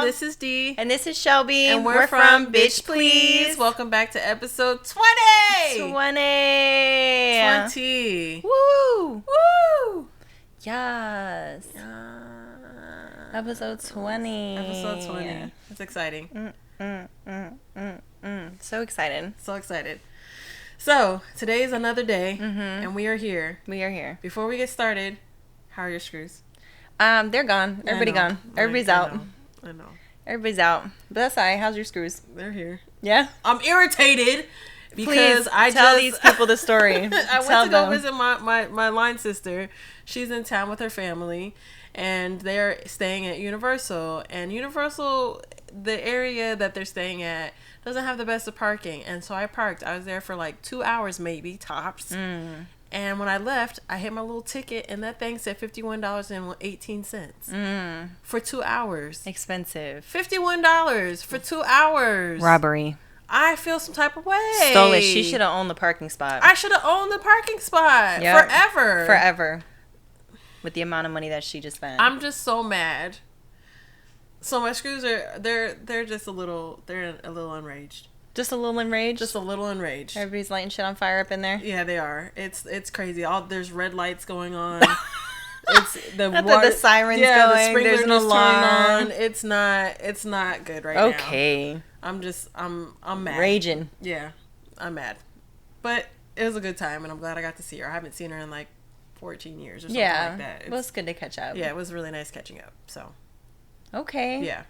This is Dee. And this is Shelby. And we're from Bxtch, Please. Welcome back to episode 20. 20. Woo! Woo! Yes. Episode 20. Episode 20. It's exciting. So excited. So excited. So, today is another day, and we are here. We are here. Before we get started, how are your screws? They're gone. Everybody gone. Everybody's out. I know. Everybody's out. But that's all right. How's your screws? They're here. Yeah? I'm irritated because Please tell these people the story. I went to go visit my line sister. She's in town with her family, and they're staying at Universal. And Universal, the area that they're staying at, doesn't have the best of parking. And so I parked. I was there for like 2 hours maybe, tops. And when I left, I hit my little ticket, and that thing said $51.18 for 2 hours. Expensive. $51 for 2 hours. Robbery. I feel some type of way. Stole it. She should have owned the parking spot. I should have owned the parking spot. Yep. Forever. With the amount of money that she just spent. I'm just so mad. So my screws are they're just a little enraged. Just a little enraged? Just a little enraged. Everybody's lighting shit on fire up in there? Yeah, they are. It's crazy. There's red lights going on. It's the sirens going. The There's an alarm. On. It's not good right now. Okay. I'm mad. Raging. Yeah, I'm mad. But it was a good time, and I'm glad I got to see her. I haven't seen her in like 14 years or something like that. It was good to catch up. Yeah, it was really nice catching up. So. Okay. Yeah.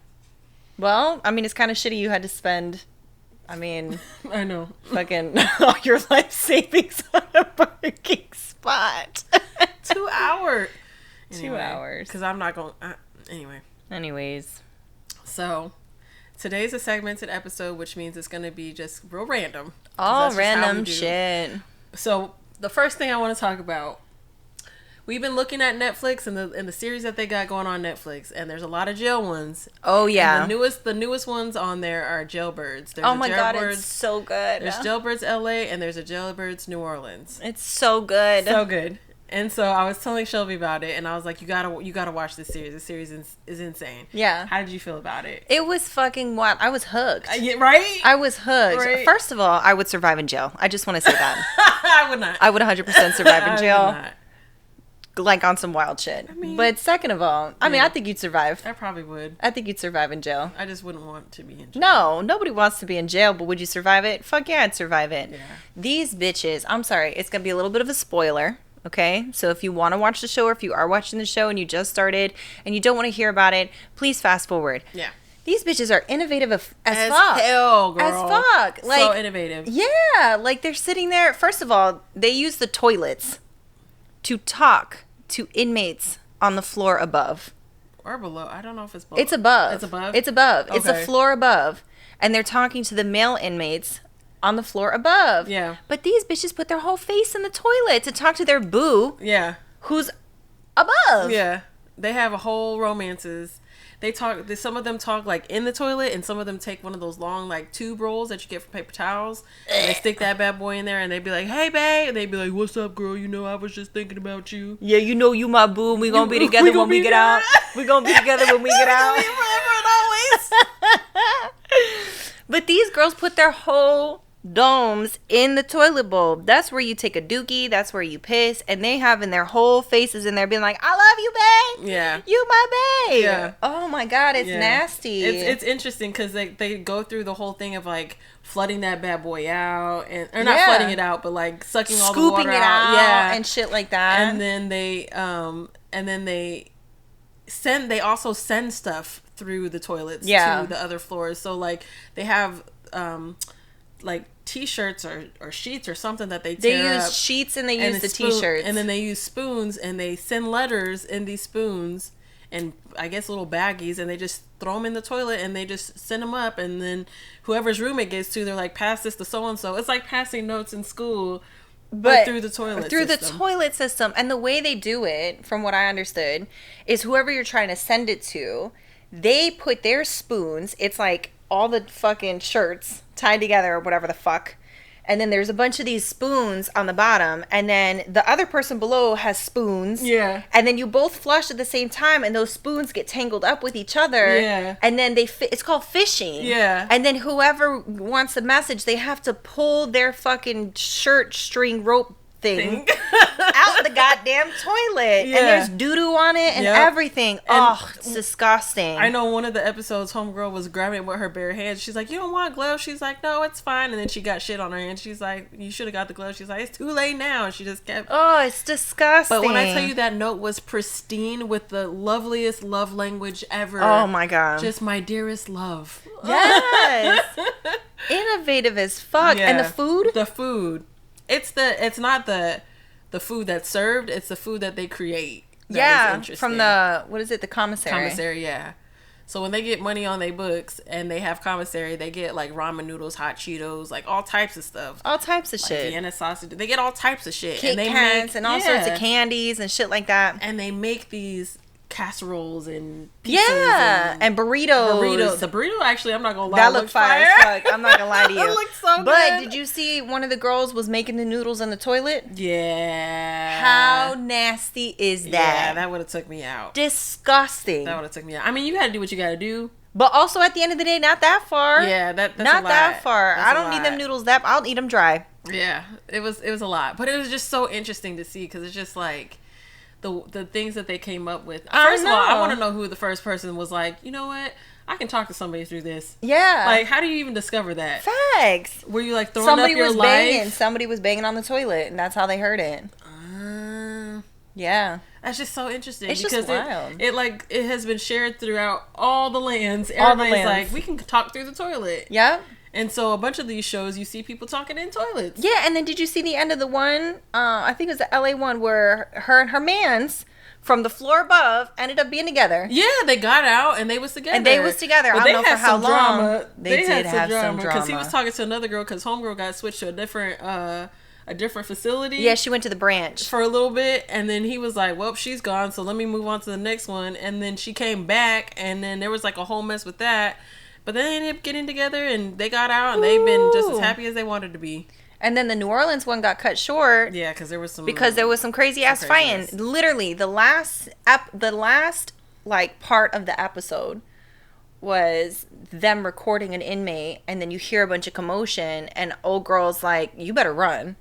Well, I mean, it's kind of shitty you had to spend... I mean, I know. Fucking all your life savings on a parking spot. 2 hours. Anyway, 2 hours. Because I'm not going... anyway. Anyways. So, today's a segmented episode, which means it's going to be just real random. All random shit. So, the first thing I want to talk about, we've been looking at Netflix and the series that they got going on Netflix, and there's a lot of jail ones. Oh yeah, and the newest ones on there are Jailbirds. There's my god, it's so good. There's Jailbirds LA and there's a Jailbirds New Orleans. It's so good, so good. And so I was telling Shelby about it, and I was like, you gotta watch this series. This series is insane. Yeah. How did you feel about it? It was fucking wild. I was hooked. Yeah, right? I was hooked. Right? First of all, I would survive in jail. I just want to say that. I would not. I would 100% survive in jail. I would not. Like on some wild shit. But second of all, I mean, I think you'd survive. I probably would. I think you'd survive in jail. I just wouldn't want to be in jail. No, nobody wants to be in jail, but would you survive it? Fuck yeah, I'd survive it. Yeah. These bitches, I'm sorry, it's going to be a little bit of a spoiler, okay? So if you want to watch the show, or if you are watching the show and you just started and you don't want to hear about it, please fast forward. Yeah. These bitches are innovative as fuck. Hell, girl. As fuck. Like, so innovative. Yeah. Like, they're sitting there. First of all, they use the toilets to talk to inmates on the floor above. Or below. I don't know if it's below. It's above. It's above? It's above. Okay. It's the floor above. And they're talking to the male inmates on the floor above. Yeah. But these bitches put their whole face in the toilet to talk to their boo. Yeah. Who's above. Yeah. They have a whole romances. They talk. Some of them talk like in the toilet, and some of them take one of those long like tube rolls that you get from paper towels. And they stick that bad boy in there, and they be like, "Hey, babe," and they be like, "What's up, girl? You know, I was just thinking about you." Yeah, you know, you my boo. And we gonna be together when we get out. We gonna be together when we get out. Forever and always. But these girls put their whole domes in the toilet bowl. That's where you take a dookie. That's where you piss. And they having their whole faces in there being like, I love you, babe. Yeah. You my babe. Yeah. Oh my God, it's nasty. It's interesting because they go through the whole thing of like flooding that bad boy out, or not flooding it out, but like sucking all the water out. Yeah. And shit like that. And then they also send stuff through the toilets to the other floors. So like they have like t-shirts or sheets or something that they tear use up. Sheets and they use the t-shirts, and then they use spoons and they send letters in these spoons and I guess little baggies, and they just throw them in the toilet and they just send them up, and then whoever's room it gets to, they're like, pass this to so and so. It's like passing notes in school, but through the toilet system. And the way they do it, from what I understood, is whoever you're trying to send it to, they put their spoons, it's like all the fucking shirts tied together or whatever the fuck, and then there's a bunch of these spoons on the bottom, and then the other person below has spoons. Yeah. And then you both flush at the same time, and those spoons get tangled up with each other. Yeah. And then it's called fishing. Yeah. And then whoever wants a message, they have to pull their fucking shirt string rope thing out the goddamn toilet. Yeah. And there's doo-doo on it and everything. Oh, it's disgusting. I know one of the episodes, homegirl was grabbing it with her bare hands. She's like, you don't want gloves? She's like, no, it's fine. And then she got shit on her hand. She's like, you should have got the gloves. She's like, it's too late now. And she just kept... Oh, it's disgusting. But when I tell you that note was pristine with the loveliest love language ever. Oh my God. Just my dearest love. Yes. Innovative as fuck. Yeah. And the food? The food. It's not the food that's served, it's the food that they create. That is from the, what is it, the commissary? Commissary, yeah. So when they get money on their books and they have commissary, they get like ramen noodles, hot Cheetos, like all types of stuff. All types of like shit. Vienna sausage. They get all types of shit. Kit and they Kats and all sorts of candies and shit like that. And they make these casseroles and pizzas and burritos. The burrito, actually, I'm not gonna lie, that looked fire as fuck. I'm not gonna lie to you. It looked so good. But did you see one of the girls was making the noodles in the toilet? Yeah. How nasty is that? Yeah, that would have took me out. Disgusting. That would have took me out. I mean, you gotta do what you gotta do. But also at the end of the day, not that far. Yeah, that's not a lot. that far. That's I don't need them noodles that. I'll eat them dry. Yeah, it was a lot, but it was just so interesting to see because it's just like the things that they came up with. First of all, I want to know who the first person was. Like, you know what? I can talk to somebody through this. Yeah. Like, how do you even discover that? Facts. Were you like throwing up your life? Somebody was banging on the toilet, and that's how they heard it. Yeah. That's just so interesting. It's just wild. It has been shared throughout all the lands. Everybody's like, we can talk through the toilet. Yep. And so a bunch of these shows, you see people talking in toilets. Yeah, and then did you see the end of the one? I think it was the LA one where her and her mans from the floor above ended up being together. Yeah, they got out and they was together. And they was together. But I don't know for how long. Drama. They did have some drama. Because he was talking to another girl because homegirl got switched to a different facility. Yeah, she went to the branch. For a little bit. And then he was like, well, she's gone. So let me move on to the next one. And then she came back. And then there was like a whole mess with that. But they ended up getting together and they got out and they've been just as happy as they wanted to be. And then the New Orleans one got cut short. Yeah, because there was some crazy ass fighting. Literally, the last like part of the episode was them recording an inmate, and then you hear a bunch of commotion, and old girl's like, "You better run."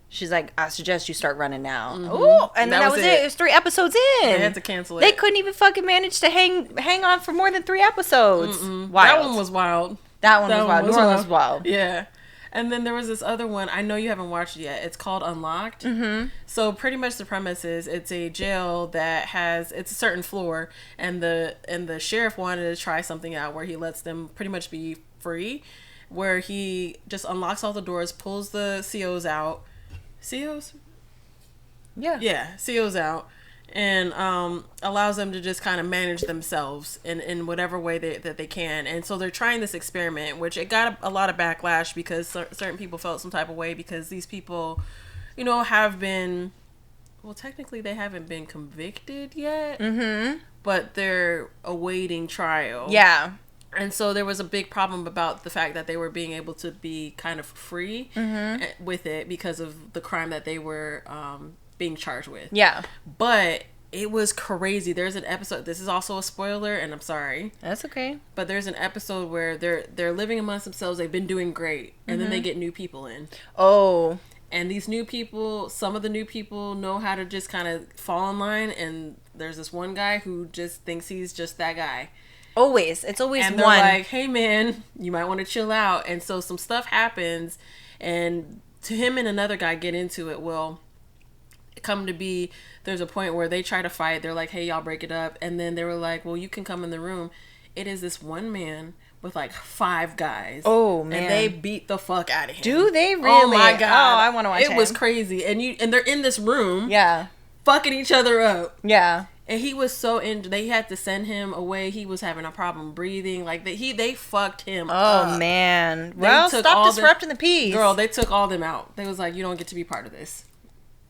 She's like, "I suggest you start running now." Mm-hmm. Ooh, and then that was it. It was 3 episodes in. They had to cancel it. They couldn't even fucking manage to hang on for more than 3 episodes. Wild. That one was wild. That one was wild. New Orleans was wild. Yeah. And then there was this other one. I know you haven't watched it yet. It's called Unlocked. Mm-hmm. So pretty much the premise is it's a jail that it's a certain floor, and the sheriff wanted to try something out where he lets them pretty much be free, where he just unlocks all the doors, pulls the COs out. COs? Yeah, COs out. And allows them to just kind of manage themselves in whatever way that they can. And so they're trying this experiment, which it got a lot of backlash because certain people felt some type of way because these people, have been, well, technically they haven't been convicted yet, but they're awaiting trial. Yeah. And so there was a big problem about the fact that they were being able to be kind of free with it because of the crime that they were being charged with. Yeah. But it was crazy. There's an episode, this is also a spoiler, and I'm sorry. That's okay. But there's an episode where they're living amongst themselves, they've been doing great, and then they get new people in. Oh. And these new people, some of the new people know how to just kind of fall in line, and there's this one guy who just thinks he's just that guy. Always. It's always and one. And they're like, hey man, you might want to chill out. And so some stuff happens, and to him and another guy get into it. Well, come to be, there's a point where they try to fight. They're like, hey, y'all break it up. And then they were like, well, you can come in the room. It is this one man with like 5 guys. Oh man. And they beat the fuck out of him. Do they really? Oh my god. Oh, I want to watch it. It was crazy. And they're in this room. Yeah. Fucking each other up. Yeah. And he was so they had to send him away. He was having a problem breathing. Like they fucked him up. Oh man. Well, stop disrupting the peace. Girl, they took all them out. They was like, you don't get to be part of this.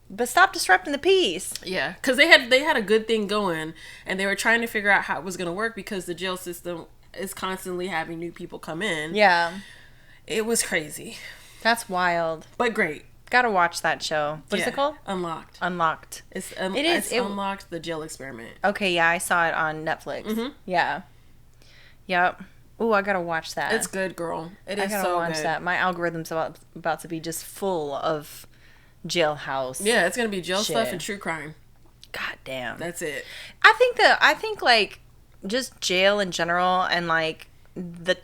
But stop disrupting the peace. Yeah, because they had a good thing going, and they were trying to figure out how it was going to work because the jail system is constantly having new people come in. Yeah. It was crazy. That's wild. But great. Gotta watch that show. What is it called? Unlocked. Unlocked. It's Unlocked, the jail experiment. Okay, yeah, I saw it on Netflix. Yeah. Yep. Ooh, I gotta watch that. It's good, girl. It is so good. I gotta watch that. My algorithm's about to be just full of jailhouse. Yeah, it's gonna be jail stuff and true crime. God damn. That's it. I think like just jail in general and like the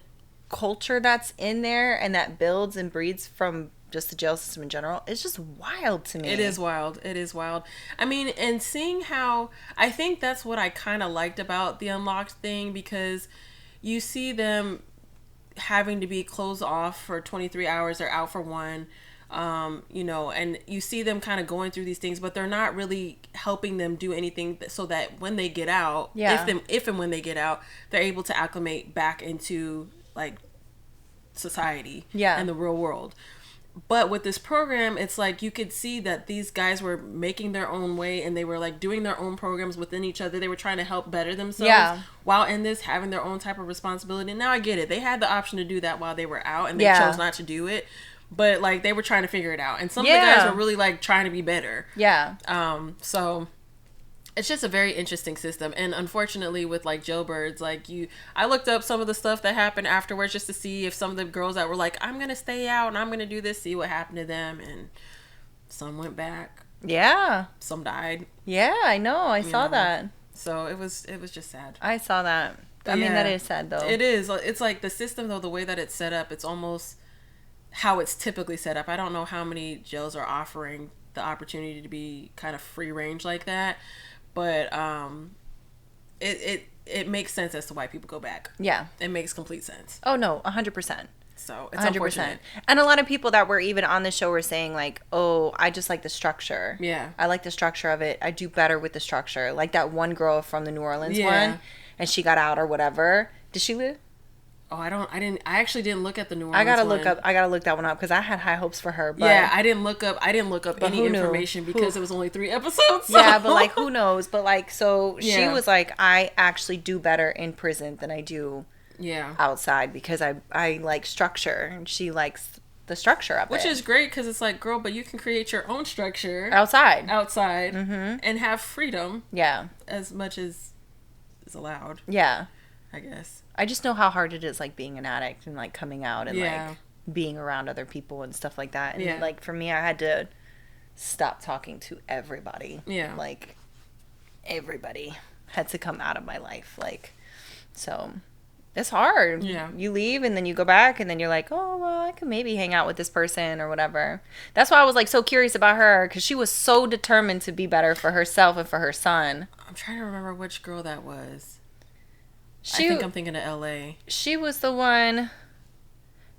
culture that's in there and that builds and breeds from just the jail system in general, it's just wild to me. It is wild. It is wild. I mean, and seeing how, I think that's what I kind of liked about the Unlocked thing, because you see them having to be closed off for 23 hours or out for one, you know, and you see them kind of going through these things, but they're not really helping them do anything so that when they get out, if and when they get out, they're able to acclimate back into like society and the real world. But with this program, it's like you could see that these guys were making their own way and they were like doing their own programs within each other. They were trying to help better themselves while in this having their own type of responsibility. Now I get it. They had the option to do that while they were out and they chose not to do it. But like they were trying to figure it out. And some of the guys were really like trying to be better. Yeah. So it's just a very interesting system. And unfortunately with like jailbirds, like I looked up some of the stuff that happened afterwards just to see if some of the girls that were like, I'm going to stay out and I'm going to do this, see what happened to them. And some went back. Yeah. Some died. Yeah, I know. I saw that. So it was just sad. I saw that. I mean, that is sad though. It is. It's like the system though, the way that it's set up, it's almost how it's typically set up. I don't know how many jails are offering the opportunity to be kind of free range like that. But it makes sense as to why people go back. Yeah. It makes complete sense. Oh, no, 100%. So it's 100%. Unfortunate. And a lot of people that were even on the show were saying like, oh, I just like the structure. Yeah. I like the structure of it. I do better with the structure. Like that one girl from the New Orleans one, and she got out or whatever. Did she live? Oh, I actually didn't look at the New Orleans one. I gotta look that one up because I had high hopes for her. But yeah, I didn't look up any information because it was only 3 episodes. So. Yeah, but like who knows? But like she was like, I actually do better in prison than I do outside because I like structure and she likes the structure of it. Which is great because it's like, girl, but you can create your own structure outside and have freedom. Yeah, as much as is allowed. Yeah, I guess. I just know how hard it is, like, being an addict and, like, coming out and, like, being around other people and stuff like that. And, like, for me, I had to stop talking to everybody. Yeah. Like, everybody had to come out of my life. Like, so, it's hard. Yeah. You leave and then you go back and then you're like, oh, well, I could maybe hang out with this person or whatever. That's why I was, like, so curious about her because she was so determined to be better for herself and for her son. I'm trying to remember which girl that was. I think I'm thinking of L.A. She was the one...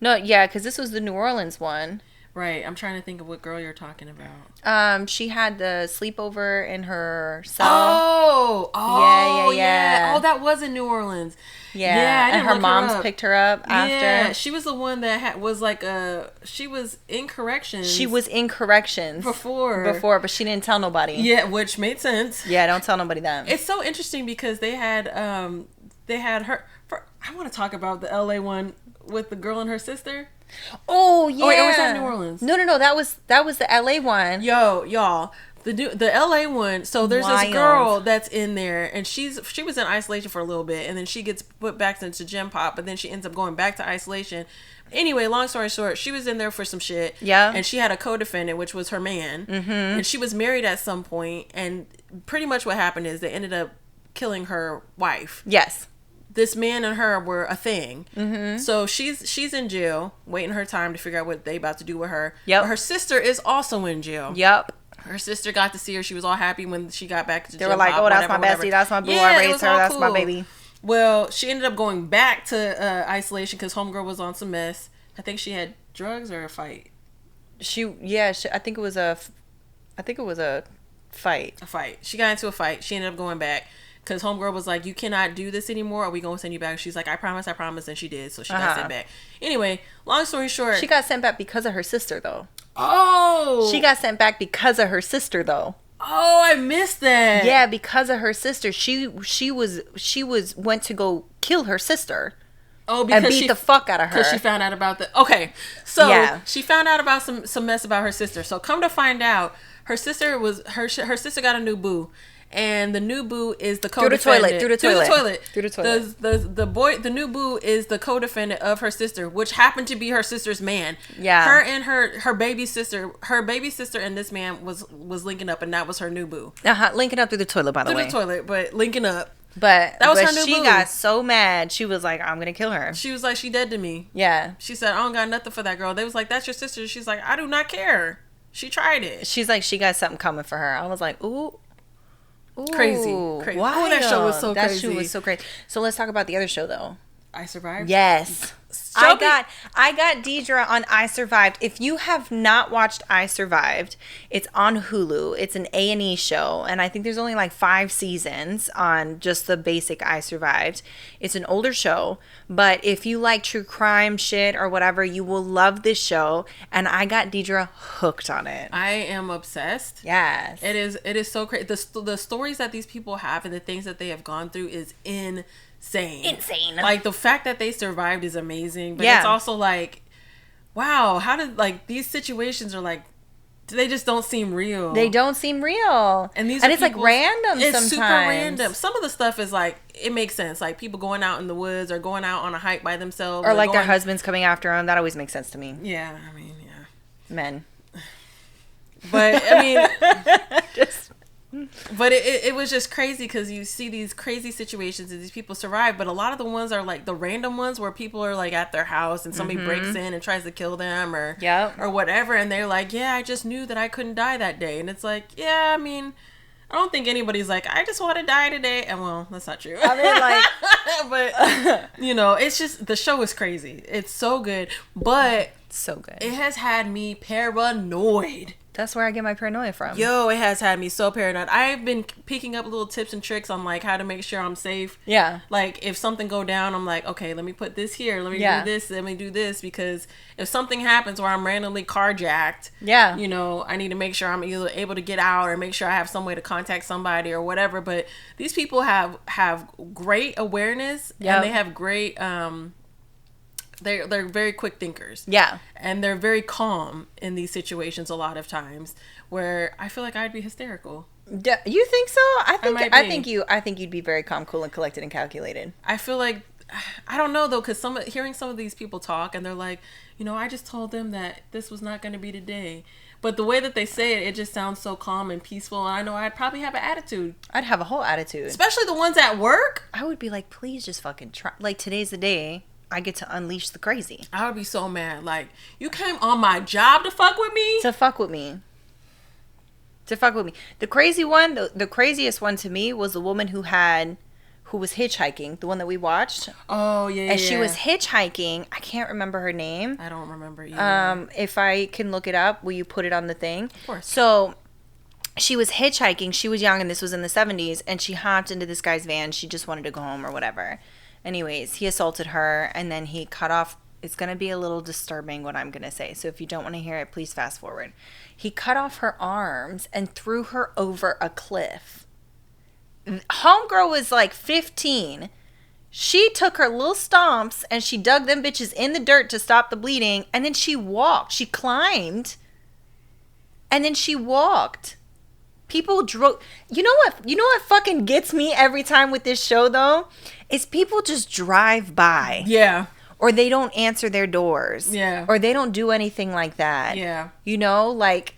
No, yeah, because this was the New Orleans one. Right. I'm trying to think of what girl you're talking about. She had the sleepover in her cell. Oh, yeah. Oh, that was in New Orleans. Yeah, and her mom's picked her up after. Yeah, she was the one that was like she was in corrections. She was in corrections. Before, but she didn't tell nobody. Yeah, which made sense. Yeah, don't tell nobody that. It's so interesting because they had her. I want to talk about the LA one with the girl and her sister. Oh yeah. Oh, wait, or was that New Orleans? No. That was the LA one. Yo, y'all. The LA one. So there's this girl that's in there, and she was in isolation for a little bit, and then she gets put back into Gem Pop, but then she ends up going back to isolation. Anyway, long story short, she was in there for some shit. Yeah. And she had a co-defendant, which was her man. Mm-hmm. And she was married at some point, and pretty much what happened is they ended up killing her wife. Yes. This man and her were a thing. Mm-hmm. So she's in jail, waiting her time to figure out what they about to do with her. Yep. But her sister is also in jail. Yep. Her sister got to see her. She was all happy when she got back to jail. They were like, oh, that's my bestie. That's my boo. I raised her. That's my baby. Well, she ended up going back to isolation because homegirl was on some mess. I think she had drugs or a fight. I think it was a fight. A fight. She got into a fight. She ended up going back. Because homegirl was like, you cannot do this anymore. Are we going to send you back? She's like, I promise. And she did. So she got sent back. Anyway, long story short. She got sent back because of her sister, though. Oh. She got sent back because of her sister, though. Oh, I missed that. Yeah, because of her sister. She went to go kill her sister. Oh, because and beat the fuck out of her. Because she found out about so she found out about some mess about her sister. So come to find out, her sister got a new boo. And the new boo is the co-defendant. Through the toilet. The new boo is the co-defendant of her sister, which happened to be her sister's man. Yeah. Her and her baby sister and this man was linking up, and that was her new boo. Linking up through the toilet, by the way. Through the toilet, but linking up. But that was her new boo. She got so mad. She was like, I'm gonna kill her. She was like, she dead to me. Yeah. She said, I don't got nothing for that girl. They was like, that's your sister. She's like, I do not care. She tried it. She's like, she got something coming for her. I was like, ooh. Crazy. Wow. Oh, that show was so crazy. That show was so crazy. So let's talk about the other show, though. I Survived? Yes. I got Deidre on I Survived. If you have not watched I Survived, it's on Hulu. It's an A&E show, and I think there's only like 5 seasons on just the basic I Survived. It's an older show, but if you like true crime shit or whatever, you will love this show, and I got Deidre hooked on it. I am obsessed. Yes. It is so crazy. The stories that these people have and the things that they have gone through is insane. Like, the fact that they survived is amazing, but it's also like, wow, how did, like, these situations are like, they just don't seem real. They don't seem real. And it's like random sometimes. It's super random. Some of the stuff is like, it makes sense. Like, people going out in the woods or going out on a hike by themselves. Or like their husbands coming after them. That always makes sense to me. Yeah, I mean, yeah. Men. But, I mean... But it was just crazy because you see these crazy situations and these people survive, but a lot of the ones are like the random ones where people are like at their house and somebody breaks in and tries to kill them or whatever, and they're like, yeah, I just knew that I couldn't die that day. And it's like, yeah, I mean, I don't think anybody's like, I just want to die today. And well, that's not true. I mean, like, but you know, it's just, the show is crazy. It's so good, but so good. It has had me paranoid. That's where I get my paranoia from. Yo, it has had me so paranoid. I've been picking up little tips and tricks on like how to make sure I'm safe. Yeah. Like if something go down, I'm like, okay, let me put this here. Let me do this. Let me do this, because if something happens where I'm randomly carjacked, you know, I need to make sure I'm either able to get out or make sure I have some way to contact somebody or whatever. But these people have great awareness and they have great They're very quick thinkers. Yeah. And they're very calm in these situations a lot of times where I feel like I'd be hysterical. You think so? I think you'd be very calm, cool, and collected and calculated. I feel like, I don't know though, because hearing some of these people talk and they're like, you know, I just told them that this was not going to be today. But the way that they say it, it just sounds so calm and peaceful. And I know I'd probably have an attitude. I'd have a whole attitude. Especially the ones at work. I would be like, please just fucking try. Like, today's the day I get to unleash the crazy. I would be so mad. Like, you came on my job to fuck with me? To fuck with me. The crazy one, the craziest one to me was the woman who was hitchhiking, the one that we watched. Oh, yeah, and she was hitchhiking. I can't remember her name. I don't remember either. If I can look it up, will you put it on the thing? Of course. So, she was hitchhiking. She was young, and this was in the 70s, and she hopped into this guy's van. She just wanted to go home or whatever. Anyways, he assaulted her, and then he cut off. It's going to be a little disturbing what I'm going to say, so if you don't want to hear it, please fast forward. He cut off her arms and threw her over a cliff. Homegirl was like 15. She took her little stomps, and she dug them bitches in the dirt to stop the bleeding, and then she walked. She climbed, and then she walked. People drove. You know what fucking gets me every time with this show, though? Is people just drive by. Yeah. Or they don't answer their doors. Yeah. Or they don't do anything like that. Yeah. You know, like,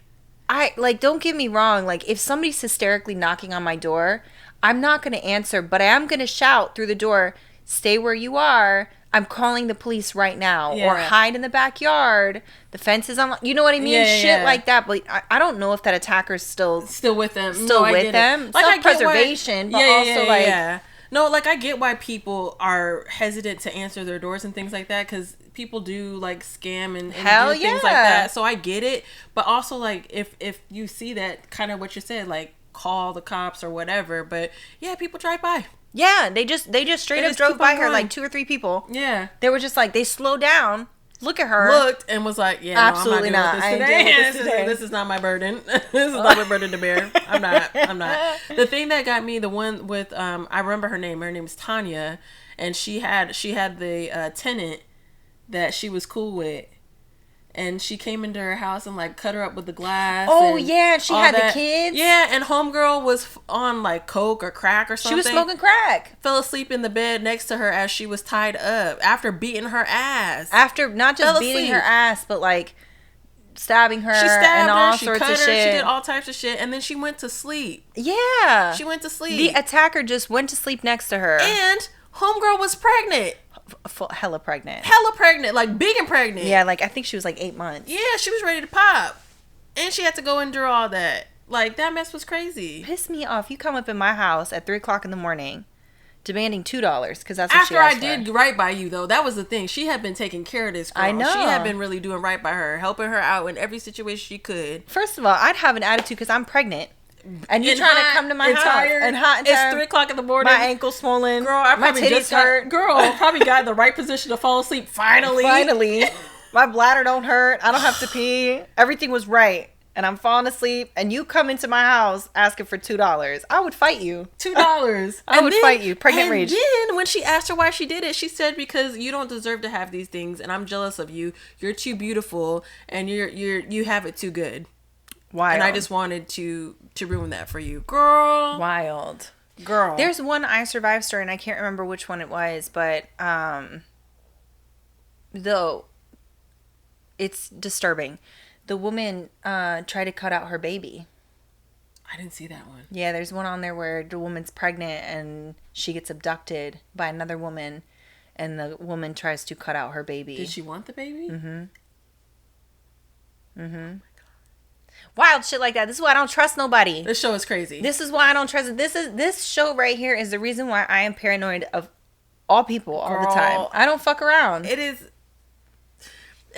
don't get me wrong. Like, if somebody's hysterically knocking on my door, I'm not going to answer, but I am going to shout through the door, stay where you are. I'm calling the police right now. Yeah. Or hide in the backyard. The fence is on. You know what I mean? Yeah, shit like that. But I don't know if that attacker's still with them. With them. Like, self-preservation, but also like... Yeah. No, like, I get why people are hesitant to answer their doors and things like that, because people do, like, scam and do things like that. So I get it. But also, like, if you see that, kind of what you said, like, call the cops or whatever. But, yeah, people drive by. Yeah, they just straight up drove by her, like 2 or 3 people. Yeah. They were just like, they slowed down, Look at her. Looked and was like, yeah, absolutely no, I'm not. With this today. This is not my burden. This is not my burden to bear. I'm not. The thing that got me, the one with I remember her name. Her name is Tanya, and she had the tenant that she was cool with. And she came into her house and like cut her up with the glass. Oh yeah, she had the kids. Yeah, and homegirl was on like coke or crack or something. She was smoking crack. Fell asleep in the bed next to her as she was tied up after beating her ass. After not just beating her ass, but like stabbing her. She stabbed and all sorts of shit. She did all types of shit, and then she went to sleep. Yeah, she went to sleep. The attacker just went to sleep next to her, and homegirl was pregnant. Hella pregnant, like big and pregnant. Yeah, like I think she was like 8 months. Yeah, she was ready to pop, and she had to go endure all that. Like that mess was crazy. Pissed me off. You come up in my house at 3:00 in the morning, demanding $2 because that's what after she asked I did right by you though. That was the thing. She had been taking care of this girl. I know she had been really doing right by her, helping her out in every situation she could. First of all, I'd have an attitude because I'm pregnant. And you trying to come to my house tired, and hot and it's 3:00 in the morning. My ankle swollen. Girl, I probably my titties hurt. Probably got in the right position to fall asleep. Finally. My bladder don't hurt. I don't have to pee. Everything was right. And I'm falling asleep. And you come into my house asking for $2. I would fight you. $2. I would fight you. Pregnant rage. And then when she asked her why she did it, she said because you don't deserve to have these things, and I'm jealous of you. You're too beautiful, and you have it too good. Wild. And I just wanted to ruin that for you. Girl. Wild. Girl. There's one I Survived story, and I can't remember which one it was, but though it's disturbing. The woman tried to cut out her baby. I didn't see that one. Yeah, there's one on there where the woman's pregnant and she gets abducted by another woman, and the woman tries to cut out her baby. Did she want the baby? Mm-hmm. Mm-hmm. Wild shit like that. This is why I don't trust nobody. This show is crazy. This is why I don't trust it. This show right here is the reason why I am paranoid of all people all the time. I don't fuck around.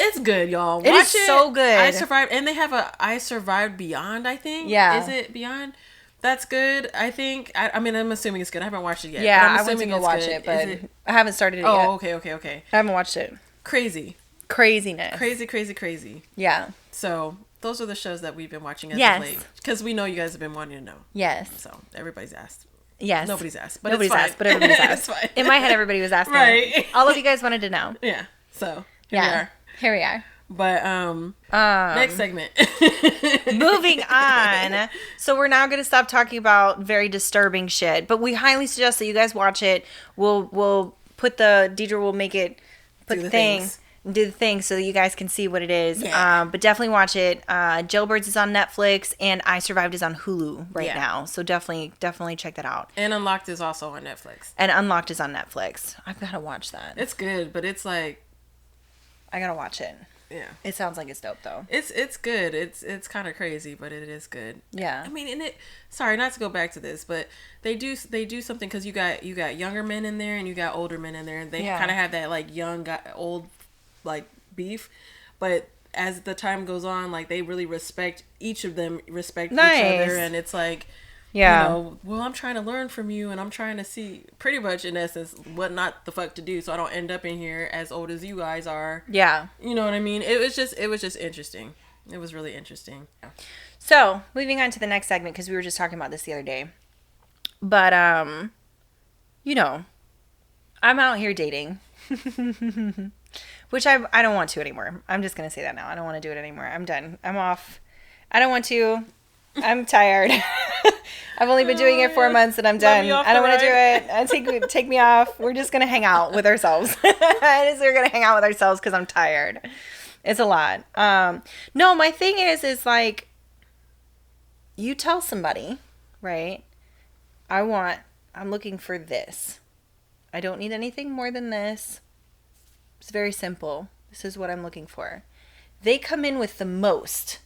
It's good, y'all. It is so good. I Survived, and they have a I Survived Beyond, I think. Yeah. Is it Beyond? That's good, I think. I mean, I'm assuming it's good. I haven't watched it yet. Yeah, I went to go watch it, but I haven't started it yet. Oh, okay. I haven't watched it. Craziness. Crazy. Yeah. So those are the shows that we've been watching as of late. Because we know you guys have been wanting to know. Yes. So everybody's asked. Yes. Nobody's asked. But nobody's it's fine. asked, but everybody's asked. It's fine. In my head, everybody was asking. Right. All of you guys wanted to know. Yeah. So here we are. But next segment. Moving on. So we're now going to stop talking about very disturbing shit, but we highly suggest that you guys watch it. We'll put Deidre will make it do the thing so that you guys can see what it is. Yeah. But definitely watch it. Jailbirds is on Netflix, and I Survived is on Hulu right now. So definitely check that out. And Unlocked is also on Netflix. I've got to watch that. It's good, but it's like I got to watch it. Yeah. It sounds like it's dope though. It's good. It's kind of crazy, but it is good. Yeah. I mean, sorry, not to go back to this, but they do something because you got younger men in there and you got older men in there, and they kind of have that like young old like beef, but as the time goes on, like they really respect each other, and it's like, well, I'm trying to learn from you, and I'm trying to see pretty much in essence what not the fuck to do, so I don't end up in here as old as you guys are. Yeah, you know what I mean. It was just interesting. It was really interesting. So moving on to the next segment, because we were just talking about this the other day, but I'm out here dating. Which I don't want to anymore. I'm just going to say that now. I don't want to do it anymore. I'm done. I'm off. I don't want to. I'm tired. I've only been doing it 4 months and I'm done. I don't want to do it. Take me off. We're just going to hang out with ourselves. We're going to hang out with ourselves because I'm tired. It's a lot. No, my thing is like, you tell somebody, right? I'm looking for this. I don't need anything more than this. It's very simple. This is what I'm looking for. They come in with the most.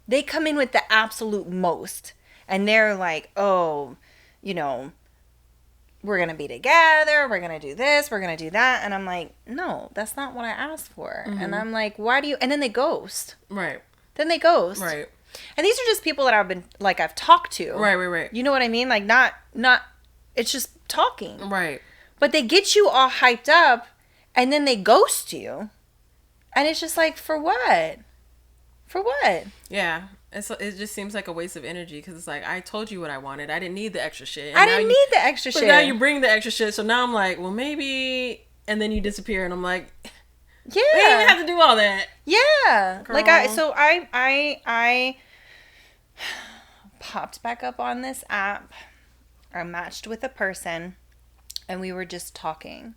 They come in with the absolute most. And they're like, oh, we're going to be together. We're going to do this. We're going to do that. And I'm like, no, that's not what I asked for. Mm-hmm. And I'm like, why do you? And then they ghost. Right. Then they ghost. Right. And these are just people that I've talked to. Right. You know what I mean? Like not, it's just talking. Right. But they get you all hyped up. And then they ghost you. And it's just like, for what? For what? Yeah. It just seems like a waste of energy because it's like, I told you what I wanted. I didn't need the extra shit. I didn't need the extra shit. But now you bring the extra shit. So now I'm like, well, maybe. And then you disappear. And I'm like, yeah. We didn't even have to do all that. Yeah. Girl. Like, I popped back up on this app. I matched with a person. And we were just talking.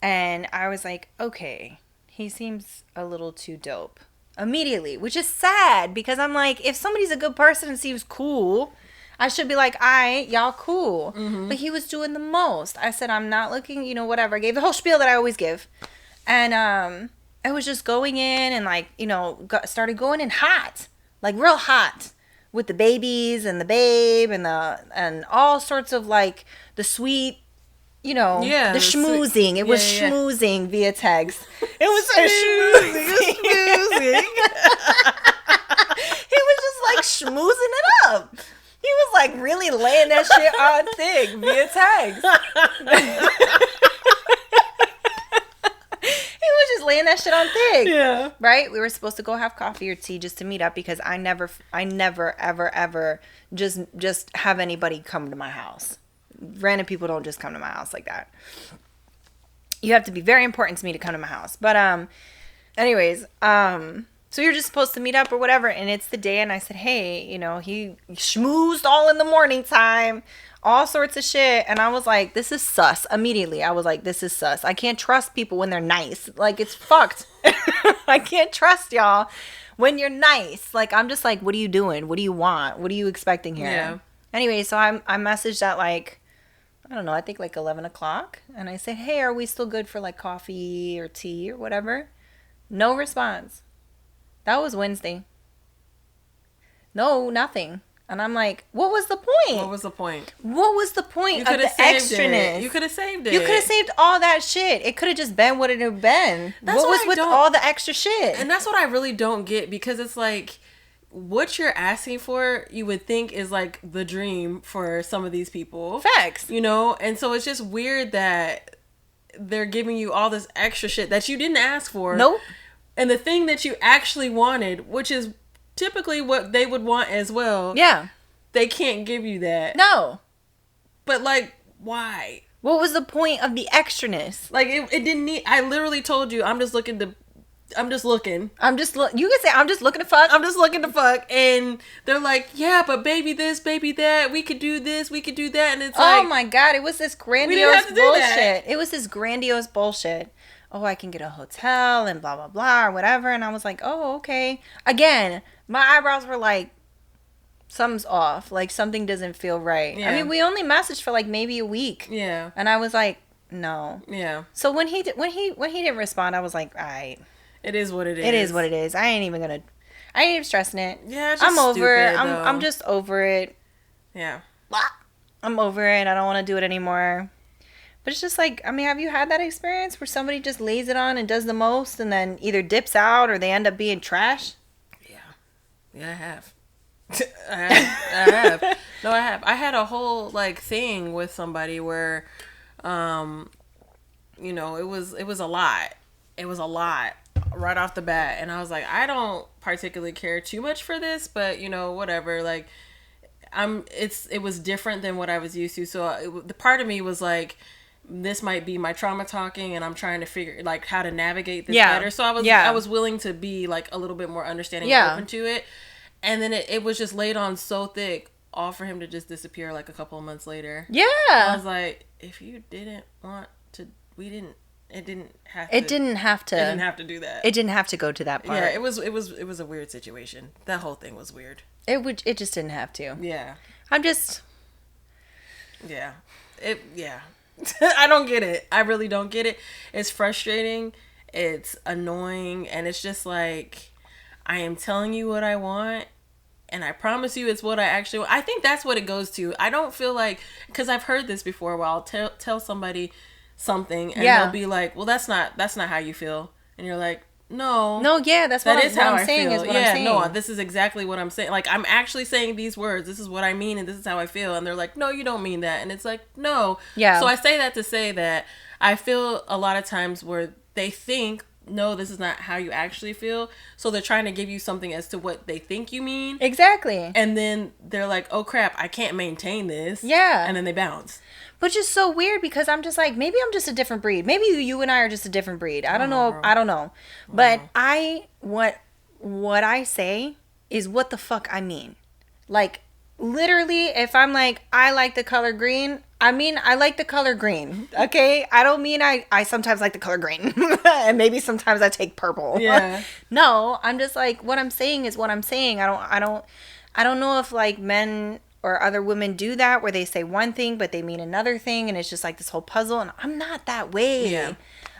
And I was like, okay, he seems a little too dope. Immediately, which is sad because I'm like, if somebody's a good person and seems cool, I should be like, y'all cool. Mm-hmm. But he was doing the most. I said, I'm not looking, whatever. I gave the whole spiel that I always give. And I was just going in and like, started going in hot, like real hot with the babies and the babe and all sorts of like the sweet, the schmoozing. It was schmoozing via text. It was schmoozing. He was just like schmoozing it up. He was like really laying that shit on thing via text. He was just laying that shit on thing. Yeah. Right? We were supposed to go have coffee or tea just to meet up because I never ever ever just have anybody come to my house. Random people don't just come to my house like that. You have to be very important to me to come to my house. But anyways, so you're just supposed to meet up or whatever, and it's the day, and I said, hey, he schmoozed all in the morning time, all sorts of shit, and I was like, this is sus. Immediately, I was like, this is sus. I can't trust people when they're nice. Like, it's fucked. I can't trust y'all when you're nice. Like, I'm just like, what are you doing? What do you want? What are you expecting here? Yeah. Anyway, so I messaged at like, I don't know, I think like 11 o'clock. And I said, hey, are we still good for like coffee or tea or whatever? No response. That was Wednesday. No, nothing. And I'm like, what was the point? What was the point? What was the point of the extraness? You could have saved it. You could have saved all that shit. It could have just been what it had been. What was with all the extra shit? And that's what I really don't get because it's like, what you're asking for, you would think is like the dream for some of these people. Facts. And so it's just weird that they're giving you all this extra shit that you didn't ask for. Nope. And the thing that you actually wanted, which is typically what they would want as well. Yeah. They can't give you that. No. But like, why? What was the point of the extraness? Like, it didn't need, I literally told you, I'm just looking. You can say, I'm just looking to fuck. I'm just looking to fuck. And they're like, yeah, but baby this, baby that. We could do this, we could do that. And it's like, oh my God, it was this grandiose bullshit. It was this grandiose bullshit. Oh, I can get a hotel and blah, blah, blah, or whatever. And I was like, oh, okay. Again, my eyebrows were like, something's off. Like, something doesn't feel right. Yeah. I mean, we only messaged for like maybe a week. Yeah. And I was like, no. Yeah. So when he didn't respond, I was like, all right. It is what it is. It is what it is. I ain't even stressing it. Yeah, it's just I'm over it. I'm just over it. Yeah. I'm over it. I don't want to do it anymore. But it's just like, I mean, have you had that experience where somebody just lays it on and does the most and then either dips out or they end up being trash? Yeah. Yeah, I have. I have. No, I have. I had a whole like thing with somebody where it was a lot. It was a lot right off the bat, and I was like, I don't particularly care too much for this, but whatever. Like, it was different than what I was used to. So the part of me was like, this might be my trauma talking, and I'm trying to figure like how to navigate this better. So I was willing to be like a little bit more understanding and open to it. And then it was just laid on so thick, all for him to just disappear like a couple of months later. Yeah. I was like, if you didn't want to, it didn't have to do that. It didn't have to go to that part. Yeah, it was a weird situation. That whole thing was weird. It just didn't have to. Yeah. Yeah. I don't get it. I really don't get it. It's frustrating. It's annoying. And it's just like, I am telling you what I want. And I promise you it's what I actually want. I think that's what it goes to. I don't feel like, because I've heard this before where I'll tell somebody something and they'll be like, well, that's not how you feel. And you're like, no, that's what I'm saying. Is what I'm saying. No, this is exactly what I'm saying. Like, I'm actually saying these words. This is what I mean, and this is how I feel. And they're like, no, you don't mean that. And it's like, no. Yeah. So I say that to say that I feel a lot of times where they think no, this is not how you actually feel. So they're trying to give you something as to what they think you mean. Exactly. And then they're like, oh crap, I can't maintain this. Yeah. And then they bounce. Which is so weird because I'm just like, maybe I'm just a different breed. Maybe you and I are just a different breed. I don't know. Bro. I don't know. But what I say is what the fuck I mean. Like, literally, if I'm like, I like the color green, I mean, I like the color green. Okay? I don't mean I sometimes like the color green. And maybe sometimes I take purple. Yeah. No, I'm just like, what I'm saying is what I'm saying. I don't know if like men or other women do that where they say one thing but they mean another thing, and it's just like this whole puzzle, and I'm not that way. Yeah.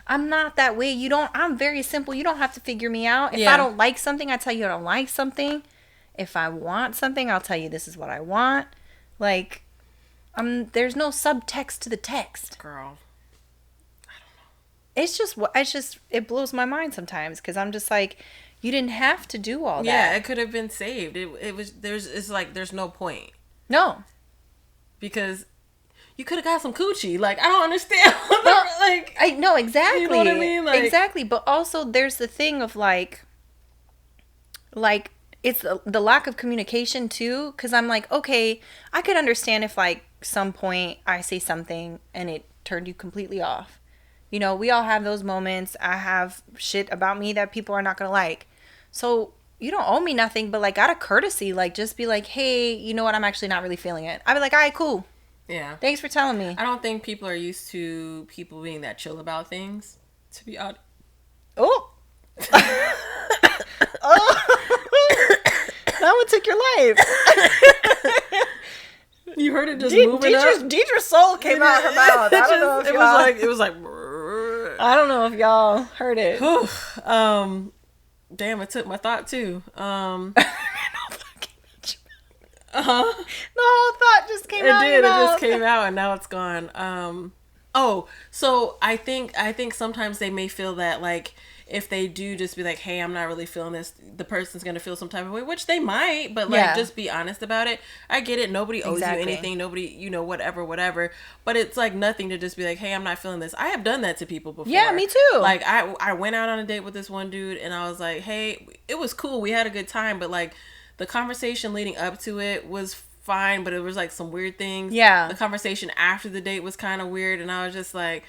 I'm not that way. I'm very simple. You don't have to figure me out. If I don't like something, I tell you I don't like something. If I want something, I'll tell you this is what I want. Like, there's no subtext to the text. Girl. It blows my mind sometimes because I'm just like, you didn't have to do all that. Yeah, it could have been saved. There's no point. No. Because you could have got some coochie. Like, I don't understand. Like, I know exactly. You know what I mean? Like, exactly. But also there's the thing of like it's the lack of communication too. Because I'm like, okay, I could understand if like some point I say something and it turned you completely off. You know, we all have those moments. I have shit about me that people are not going to like. So you don't owe me nothing, but like out of courtesy, like just be like, hey, you know what? I'm actually not really feeling it. I'd be like, all right, cool. Yeah. Thanks for telling me. I don't think people are used to people being that chill about things, to be honest. Oh. Oh. That one took your life. You heard it just moving up? Deidre's soul came out her mouth. I don't know if it was like I don't know if y'all heard it. Damn, it took my thought too. The whole thought just came out. It just came out and now it's gone. So I think sometimes they may feel that like if they do just be like, hey, I'm not really feeling this, the person's gonna feel some type of way, which they might, but like just be honest about it. I get it, nobody owes you anything, nobody, whatever, but it's like nothing to just be like, hey, I'm not feeling this. I have done that to people before. Yeah, me too. Like I went out on a date with this one dude and I was like, hey, it was cool, we had a good time, but like the conversation leading up to it was fine, but it was like some weird things. Yeah. The conversation after the date was kind of weird, and I was just like,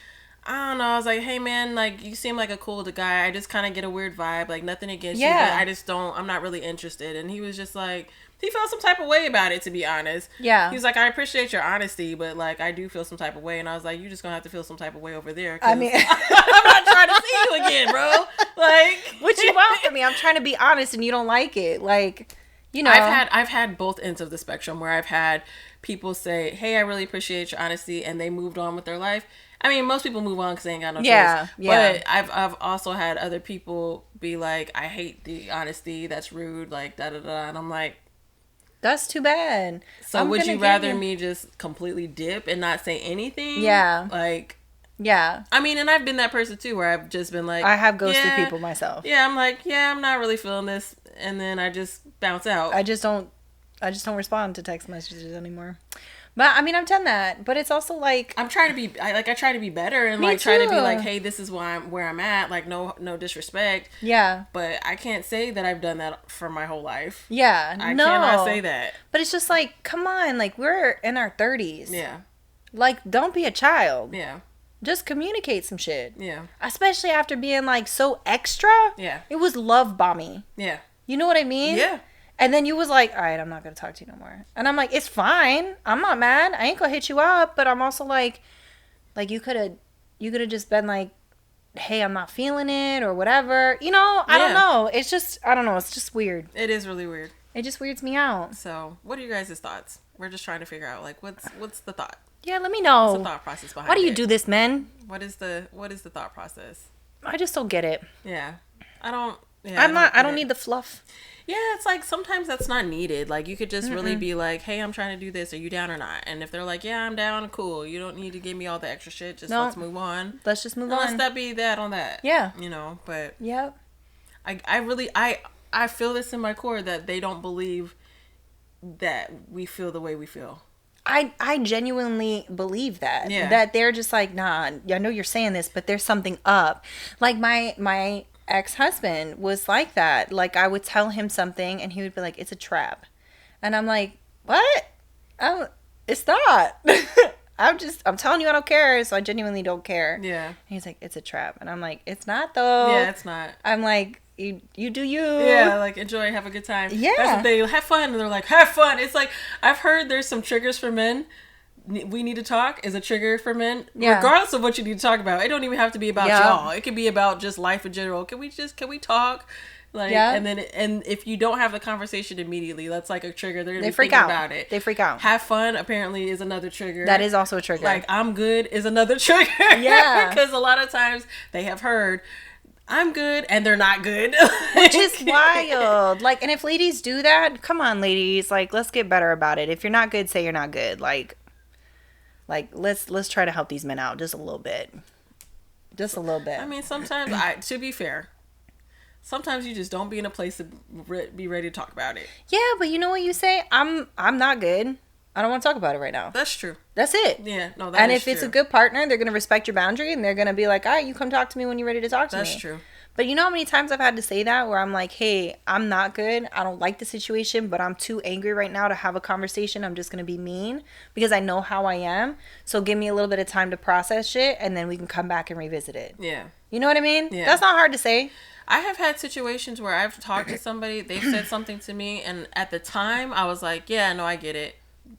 I don't know. I was like, hey man, like you seem like a cool guy. I just kind of get a weird vibe. Like nothing against you, but I'm not really interested. And he was just like, he felt some type of way about it, to be honest. Yeah. He was like, I appreciate your honesty, but like I do feel some type of way. And I was like, you're just gonna have to feel some type of way over there. I mean, I'm not trying to see you again, bro. Like, what you want from me? I'm trying to be honest, and you don't like it. Like, you know, I've had both ends of the spectrum where I've had people say, hey, I really appreciate your honesty, and they moved on with their life. I mean, most people move on because they ain't got no choice. Yeah. But I've also had other people be like, I hate the honesty. That's rude. Like, da-da-da. And I'm like, that's too bad. So would you rather me just completely dip and not say anything? Yeah. Like, yeah. I mean, and I've been that person too where I've just been like, I have ghosted people myself. Yeah, I'm like, yeah, I'm not really feeling this. And then I just bounce out. I just don't respond to text messages anymore. But I mean, I've done that, but it's also like I try to be better and like try to be like, hey, this is where I'm at. Like, no disrespect. Yeah. But I can't say that I've done that for my whole life. Yeah. I cannot say that. But it's just like, come on, like we're in our 30s. Yeah. Like, don't be a child. Yeah. Just communicate some shit. Yeah. Especially after being like so extra. Yeah. It was love bombing. Yeah. You know what I mean? Yeah. And then you was like, all right, I'm not going to talk to you no more. And I'm like, it's fine. I'm not mad. I ain't going to hit you up. But I'm also like you could have just been like, hey, I'm not feeling it or whatever. You know, I don't know. It's just, I don't know. It's just weird. It is really weird. It just weirds me out. So what are you guys' thoughts? We're just trying to figure out like, what's the thought? Yeah, let me know. What's the thought process behind it? Why do you do this, men? What is the thought process? I just don't get it. Yeah. I don't need the fluff. Yeah, it's like sometimes that's not needed. Like you could just really be like, hey, I'm trying to do this. Are you down or not? And if they're like, yeah, I'm down, cool. You don't need to give me all the extra shit. Just let's move on. Let's just move on. Let's that be that on that. Yeah. You know, but yep. I feel this in my core that they don't believe that we feel the way we feel. I genuinely believe that. Yeah. That they're just like, nah, I know you're saying this, but there's something up. Like my ex-husband was like that. Like I would tell him something and he would be like, it's a trap. And I'm like, what? Oh, it's not. I'm telling you I don't care, so I genuinely don't care. Yeah. And he's like, it's a trap. And I'm like, it's not though. Yeah, it's not. I'm like, you do you. Yeah, like enjoy, have a good time. Yeah. That's what they have fun, and they're like, have fun. It's like, I've heard there's some triggers for men. We need to talk is a trigger for men. Yeah. Regardless of what you need to talk about. It don't even have to be about y'all. It could be about just life in general. Can we talk? Like, and if you don't have the conversation immediately, that's like a trigger. They're gonna be thinking about it. They freak out. Have fun apparently is another trigger. That is also a trigger. Like, I'm good is another trigger. Yeah. Because a lot of times they have heard I'm good and they're not good. Which is wild. Like, and if ladies do that, come on ladies, like, let's get better about it. If you're not good, say you're not good. Like let's try to help these men out just a little bit. Just a little bit. I mean, sometimes to be fair, sometimes you just don't be in a place to be ready to talk about it. Yeah, but you know what you say? I'm not good. I don't want to talk about it right now. That's true. That's it. Yeah, no, and if it's a good partner, they're going to respect your boundary and they're going to be like, all right, you come talk to me when you're ready to talk to me. That's true. But you know how many times I've had to say that where I'm like, hey, I'm not good. I don't like the situation, but I'm too angry right now to have a conversation. I'm just going to be mean because I know how I am. So give me a little bit of time to process shit and then we can come back and revisit it. Yeah. You know what I mean? Yeah. That's not hard to say. I have had situations where I've talked to somebody, they've said something to me, and at the time I was like, yeah, no, I get it.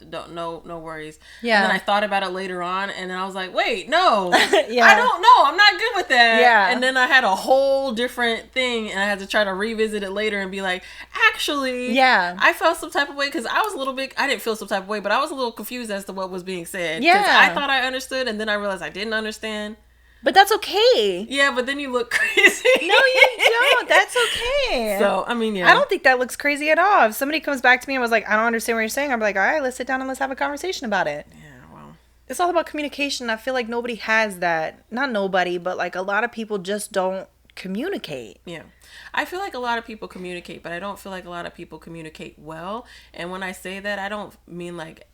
No worries. Yeah. And then I thought about it later on, and then I was like, wait, no. Yeah. I don't know. I'm not good with that. Yeah. And then I had a whole different thing, and I had to try to revisit it later and be like, actually, yeah, I felt some type of way because I was a little bit, I didn't feel some type of way, but I was a little confused as to what was being said. Yeah. I thought I understood, and then I realized I didn't understand. But that's okay. Yeah, but then you look crazy. No, you don't. That's okay. So, I mean, yeah. I don't think that looks crazy at all. If somebody comes back to me and was like, I don't understand what you're saying, I'm like, all right, let's sit down and let's have a conversation about it. Yeah, well. It's all about communication. I feel like nobody has that. Not nobody, but like a lot of people just don't communicate. Yeah. I feel like a lot of people communicate, but I don't feel like a lot of people communicate well. And when I say that, I don't mean like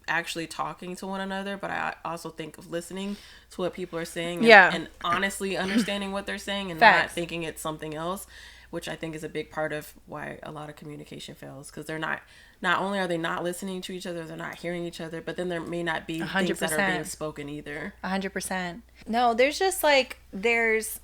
actually talking to one another, but I also think of listening to what people are saying and honestly understanding what they're saying and not thinking it's something else, which I think is a big part of why a lot of communication fails, because they're not only are they not listening to each other, they're not hearing each other, but then there may not be 100%. Things that are being spoken either. 100%. No, there's just like, there's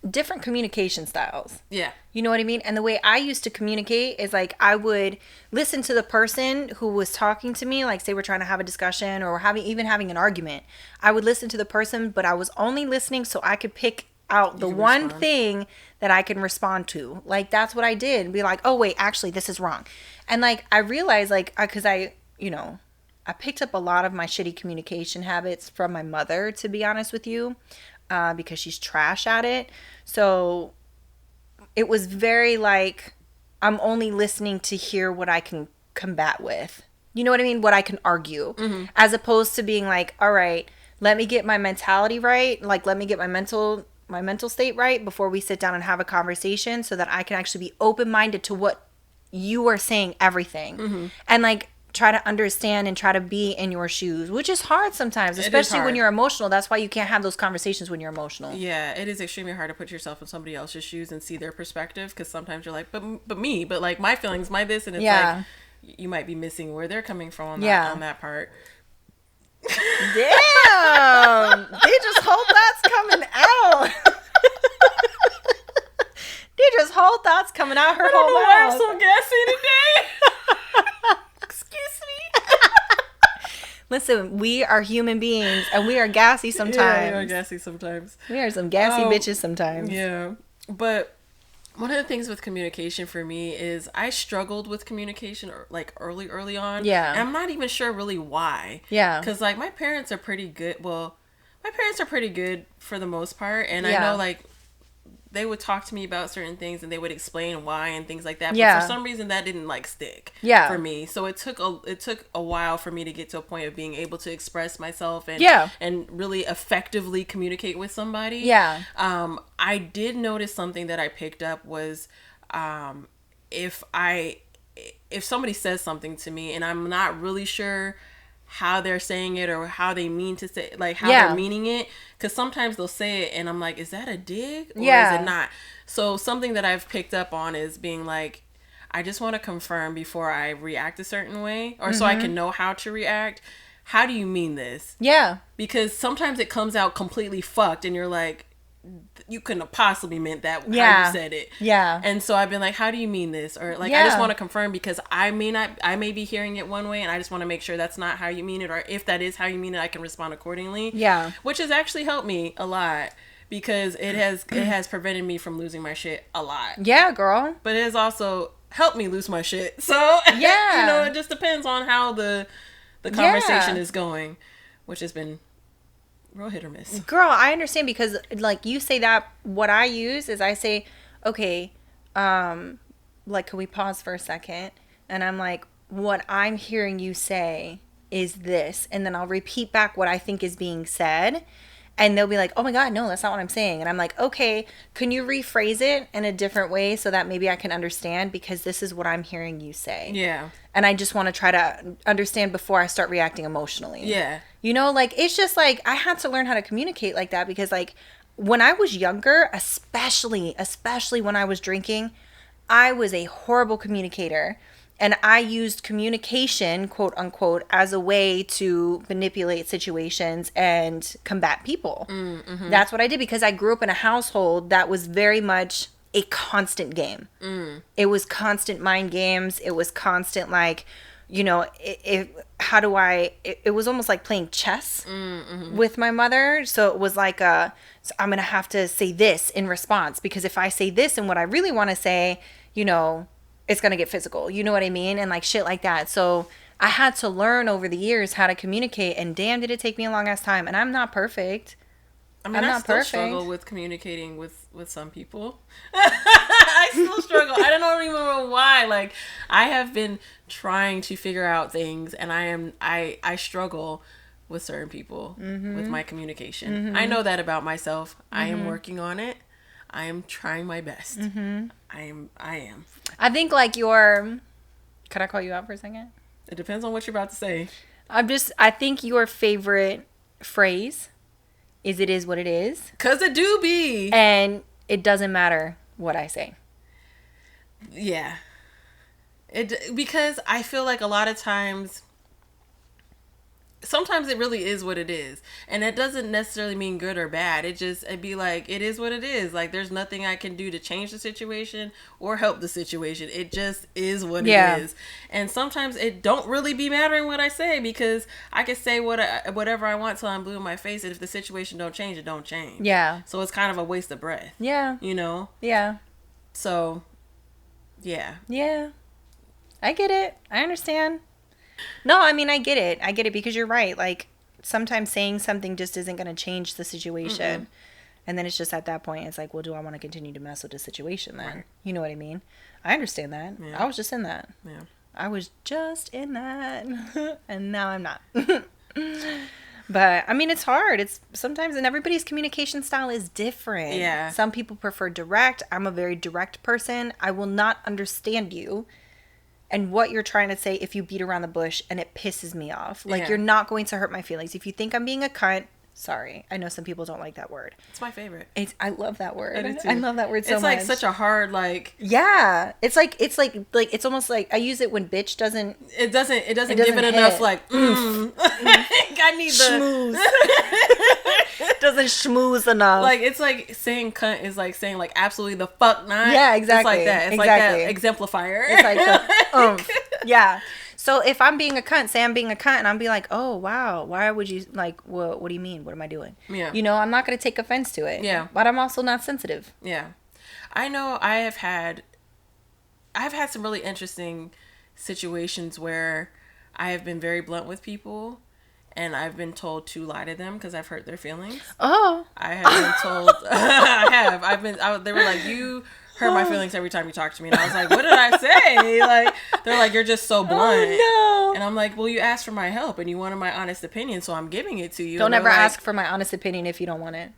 different communication styles. Yeah. You know what I mean? And the way I used to communicate is like I would listen to the person who was talking to me, like say we're trying to have a discussion or having an argument. I would listen to the person, but I was only listening so I could pick out the one thing that I can respond to. Like that's what I did. And be like, oh wait, actually this is wrong. And like I realized like, cause I picked up a lot of my shitty communication habits from my mother, to be honest with you. Because she's trash at it. So it was very like, I'm only listening to hear what I can combat with. You know what I mean? What I can argue. Mm-hmm. As opposed to being like, all right, let me get my mentality right. Like, let me get my mental state right before we sit down and have a conversation so that I can actually be open-minded to what you are saying, everything. Mm-hmm. And like, try to understand and try to be in your shoes, which is hard sometimes, especially when you're emotional. That's why you can't have those conversations when you're emotional. Yeah, it is extremely hard to put yourself in somebody else's shoes and see their perspective, because sometimes you're like, but me, but like my feelings, my this, and it's like you might be missing where they're coming from on that part. Damn, they just whole thoughts coming out. They just whole thoughts coming out her whole mouth. I'm so gassy today. Listen, we are human beings and we are gassy sometimes. Yeah, we are gassy sometimes. We are some gassy bitches sometimes. Yeah. But one of the things with communication for me is I struggled with communication like early on. Yeah. And I'm not even sure really why. Yeah. Because like my parents are pretty good. Well, my parents are pretty good for the most part. And I know like they would talk to me about certain things and they would explain why and things like that. But for some reason that didn't like stick for me. So it took a while for me to get to a point of being able to express myself and really effectively communicate with somebody. Yeah. I did notice something that I picked up was if somebody says something to me and I'm not really sure how they're saying it or how they mean to say, like how they're meaning it. Because sometimes they'll say it and I'm like, is that a dig or is it not? So something that I've picked up on is being like, I just want to confirm before I react a certain way, or so I can know how to react. How do you mean this? Yeah. Because sometimes it comes out completely fucked and you're like, you couldn't have possibly meant that how you said it. Yeah. And so I've been like, how do you mean this? Or like, I just want to confirm because I may be hearing it one way and I just want to make sure that's not how you mean it. Or if that is how you mean it, I can respond accordingly. Yeah. Which has actually helped me a lot because it has prevented me from losing my shit a lot. Yeah, girl. But it has also helped me lose my shit. So, yeah. It just depends on how the conversation is going, which has been real hit or miss. Girl, I understand because like you say that what I use is I say, okay, like can we pause for a second? And I'm like, what I'm hearing you say is this, and then I'll repeat back what I think is being said. And they'll be like, oh my God, no, that's not what I'm saying. And I'm like, okay, can you rephrase it in a different way so that maybe I can understand because this is what I'm hearing you say. Yeah. And I just want to try to understand before I start reacting emotionally. Yeah. Like it's just like I had to learn how to communicate like that because like when I was younger, especially when I was drinking, I was a horrible communicator. And I used communication, quote unquote, as a way to manipulate situations and combat people. Mm-hmm. That's what I did because I grew up in a household that was very much a constant game. Mm. It was constant mind games. It was constant like, it was almost like playing chess with my mother. So it was like, so I'm going to have to say this in response because if I say this and what I really want to say, it's going to get physical. You know what I mean? And like shit like that. So I had to learn over the years how to communicate and damn did it take me a long ass time. And I'm not perfect. I mean, I still struggle with communicating with some people. I still struggle. I don't even know why. Like I have been trying to figure out things and I struggle with certain people with my communication. Mm-hmm. I know that about myself. Mm-hmm. I am working on it. I am trying my best. Mm-hmm. I am. I think like could I call you out for a second? It depends on what you're about to say. I think your favorite phrase is "it is what it is." 'Cause it do be. And it doesn't matter what I say. Yeah. Because I feel like a lot of times, sometimes it really is what it is. And it doesn't necessarily mean good or bad. It'd be like, it is what it is. Like, there's nothing I can do to change the situation or help the situation. It just is what it is. And sometimes it don't really be mattering what I say because I can say whatever I want till I'm blue in my face. And if the situation don't change, it don't change. Yeah. So it's kind of a waste of breath. Yeah. Yeah. So, yeah. Yeah. I get it. I understand. No, I mean, I get it. I get it because you're right. Like, sometimes saying something just isn't going to change the situation. Mm-mm. And then it's just at that point, it's like, well, do I want to continue to mess with the situation then? Right. You know what I mean? I understand that. Yeah. I was just in that. Yeah. I was just in that. And now I'm not. But, I mean, it's hard. It's sometimes, and everybody's communication style is different. Yeah. Some people prefer direct. I'm a very direct person. I will not understand you and what you're trying to say if you beat around the bush and it pisses me off. Like, you're not going to hurt my feelings. If you think I'm being a cunt, sorry. I know some people don't like that word. It's my favorite. I love that word. I love that word so much. It's like such a hard, like... Yeah. It's like it's almost like, I use it when bitch doesn't... It doesn't give it enough, like, I need the... Schmooze. Doesn't schmooze enough. Like, it's like saying cunt is like saying, like, absolutely the fuck not. Yeah, exactly. It's like that. It's like that exemplifier. It's like the yeah. So if I'm being a cunt, say I'm being a cunt, and I'm be like, oh, wow, why would you, like, what do you mean? What am I doing? Yeah. I'm not going to take offense to it. Yeah. But I'm also not sensitive. Yeah. I know I've had some really interesting situations where I have been very blunt with people, and I've been told to lie to them because I've hurt their feelings. Oh. I have been told, they were like, you hurt my feelings every time you talk to me. And I was like, what did I say? Like, they're like, you're just so blunt. Oh, no. And I'm like, well, you asked for my help and you wanted my honest opinion, so I'm giving it to you. Don't ever ask for my honest opinion if you don't want it.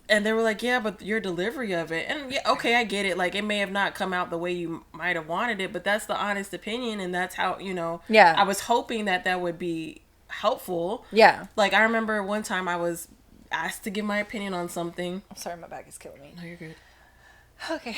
And they were like, yeah, but your delivery of it. And yeah, okay, I get it. Like, it may have not come out the way you might have wanted it, but that's the honest opinion. And that's how, yeah. I was hoping that would be helpful. Yeah. Like, I remember one time I was asked to give my opinion on something. I'm sorry, my back is killing me. No, you're good. Okay.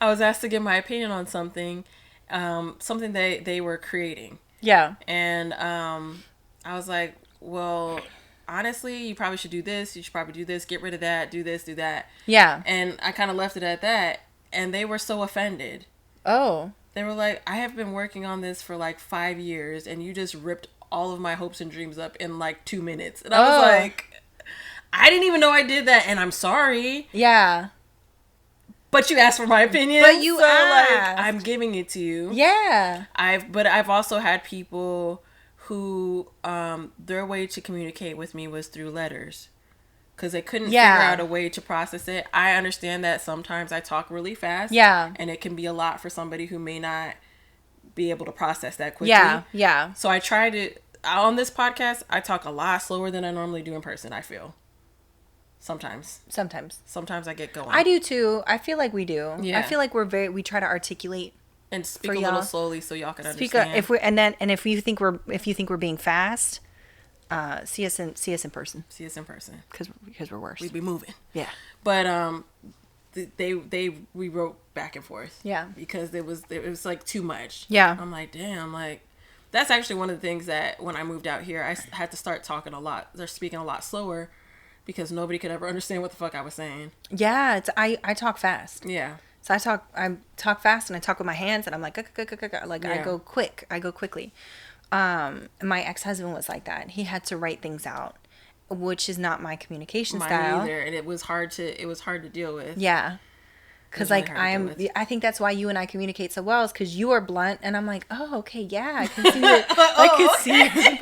I was asked to give my opinion on something, something they were creating. Yeah. And I was like, well, honestly, you probably should do this. You should probably do this. Get rid of that. Do this. Do that. Yeah. And I kind of left it at that. And they were so offended. Oh. They were like, I have been working on this for like 5 years, and you just ripped all of my hopes and dreams up in like 2 minutes. And I was like, I didn't even know I did that, and I'm sorry. Yeah. But you asked for my opinion. But you asked. Like, I'm giving it to you. Yeah. I've also had people who their way to communicate with me was through letters. Because they couldn't figure out a way to process it. I understand that sometimes I talk really fast. Yeah. And it can be a lot for somebody who may not be able to process that quickly. Yeah. Yeah. So I try to, on this podcast, I talk a lot slower than I normally do in person, I feel. Sometimes I get going. I do too. I feel like we do. Yeah. I feel like we try to articulate and speak a little slowly so y'all can understand. If you think we're being fast, see us in person. See us in person. Because we're worse. We be moving. Yeah. But we wrote back and forth. Yeah. Because it was like too much. Yeah. I'm like, damn, like that's actually one of the things that when I moved out here, I had to start talking a lot. They're speaking a lot slower because nobody could ever understand what the fuck I was saying. Yeah, I talk fast. Yeah. So I talk fast and I talk with my hands and I'm like I go quickly. My ex-husband was like that. He had to write things out, which is not my communication style. Mine either, and it was hard to deal with. Yeah. Because like I think that's why you and I communicate so well is because you are blunt and I'm like, oh, okay, yeah, I can see your I can see your point.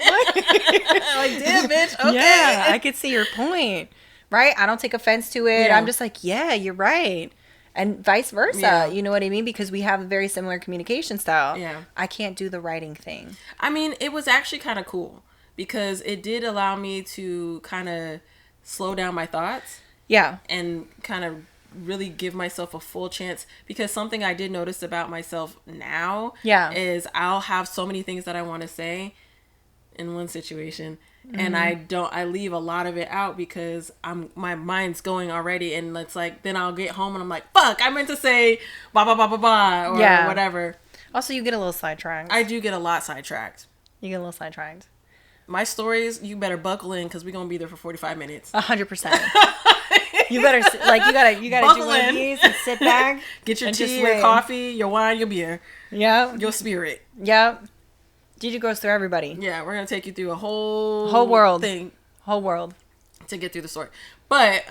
Like, damn, bitch, okay. Yeah, I could see your point. Right? I don't take offense to it. Yeah. I'm just like, yeah, you're right. And vice versa. Yeah. You know what I mean? Because we have a very similar communication style. Yeah. I can't do the writing thing. I mean, it was actually kind of cool because it did allow me to kind of slow down my thoughts. Yeah. And kind of really give myself a full chance, because something I did notice about myself now is I'll have so many things that I want to say in one situation, and I leave a lot of it out because my mind's going already, and it's like then I'll get home and I'm like, fuck, I meant to say blah blah blah blah blah or whatever. Also, you get a little sidetracked. I do get a lot sidetracked. You get a little sidetracked. My stories, you better buckle in because we're gonna be there for 45 minutes. 100%. You better you gotta do one of these and sit back. Get your tea, your coffee, your wine, your beer. Yeah. Your spirit. Yep. Gigi goes through everybody. Yeah, we're gonna take you through a whole world thing. Whole world. To get through the story. But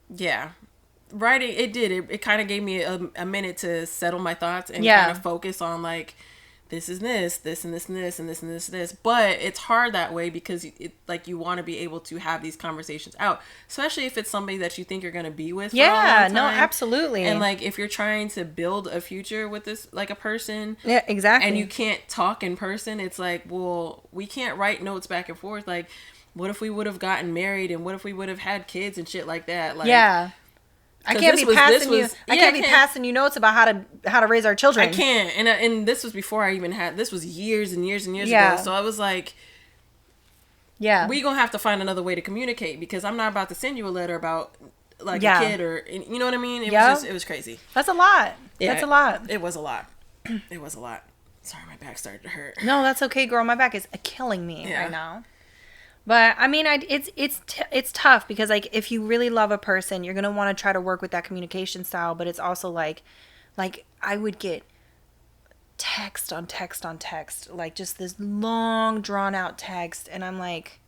yeah. Writing, it kind of gave me a minute to settle my thoughts and kind of focus on like this and this and this and this and this and this. But it's hard that way because you want to be able to have these conversations out, especially if it's somebody that you think you're going to be with for a long time. No, absolutely. And like if you're trying to build a future with this, like a person, yeah, exactly, and you can't talk in person, it's like, well, we can't write notes back and forth. Like, what if we would have gotten married, and what if we would have had kids and shit like that? Like, yeah. I can't be passing you notes about how to raise our children. I can't. And this was before I even had, this was years and years and years ago. So I was like, we gonna have to find another way to communicate, because I'm not about to send you a letter about like a kid, or you know what I mean? It was crazy. That's a lot. Yeah, that's a lot. It was a lot. It was a lot. Sorry, my back started to hurt. No, that's okay, girl. My back is killing me right now. But I mean, it's tough because like if you really love a person, you're gonna want to try to work with that communication style. But it's also like I would get text on text on text, like just this long drawn out text, and I'm like,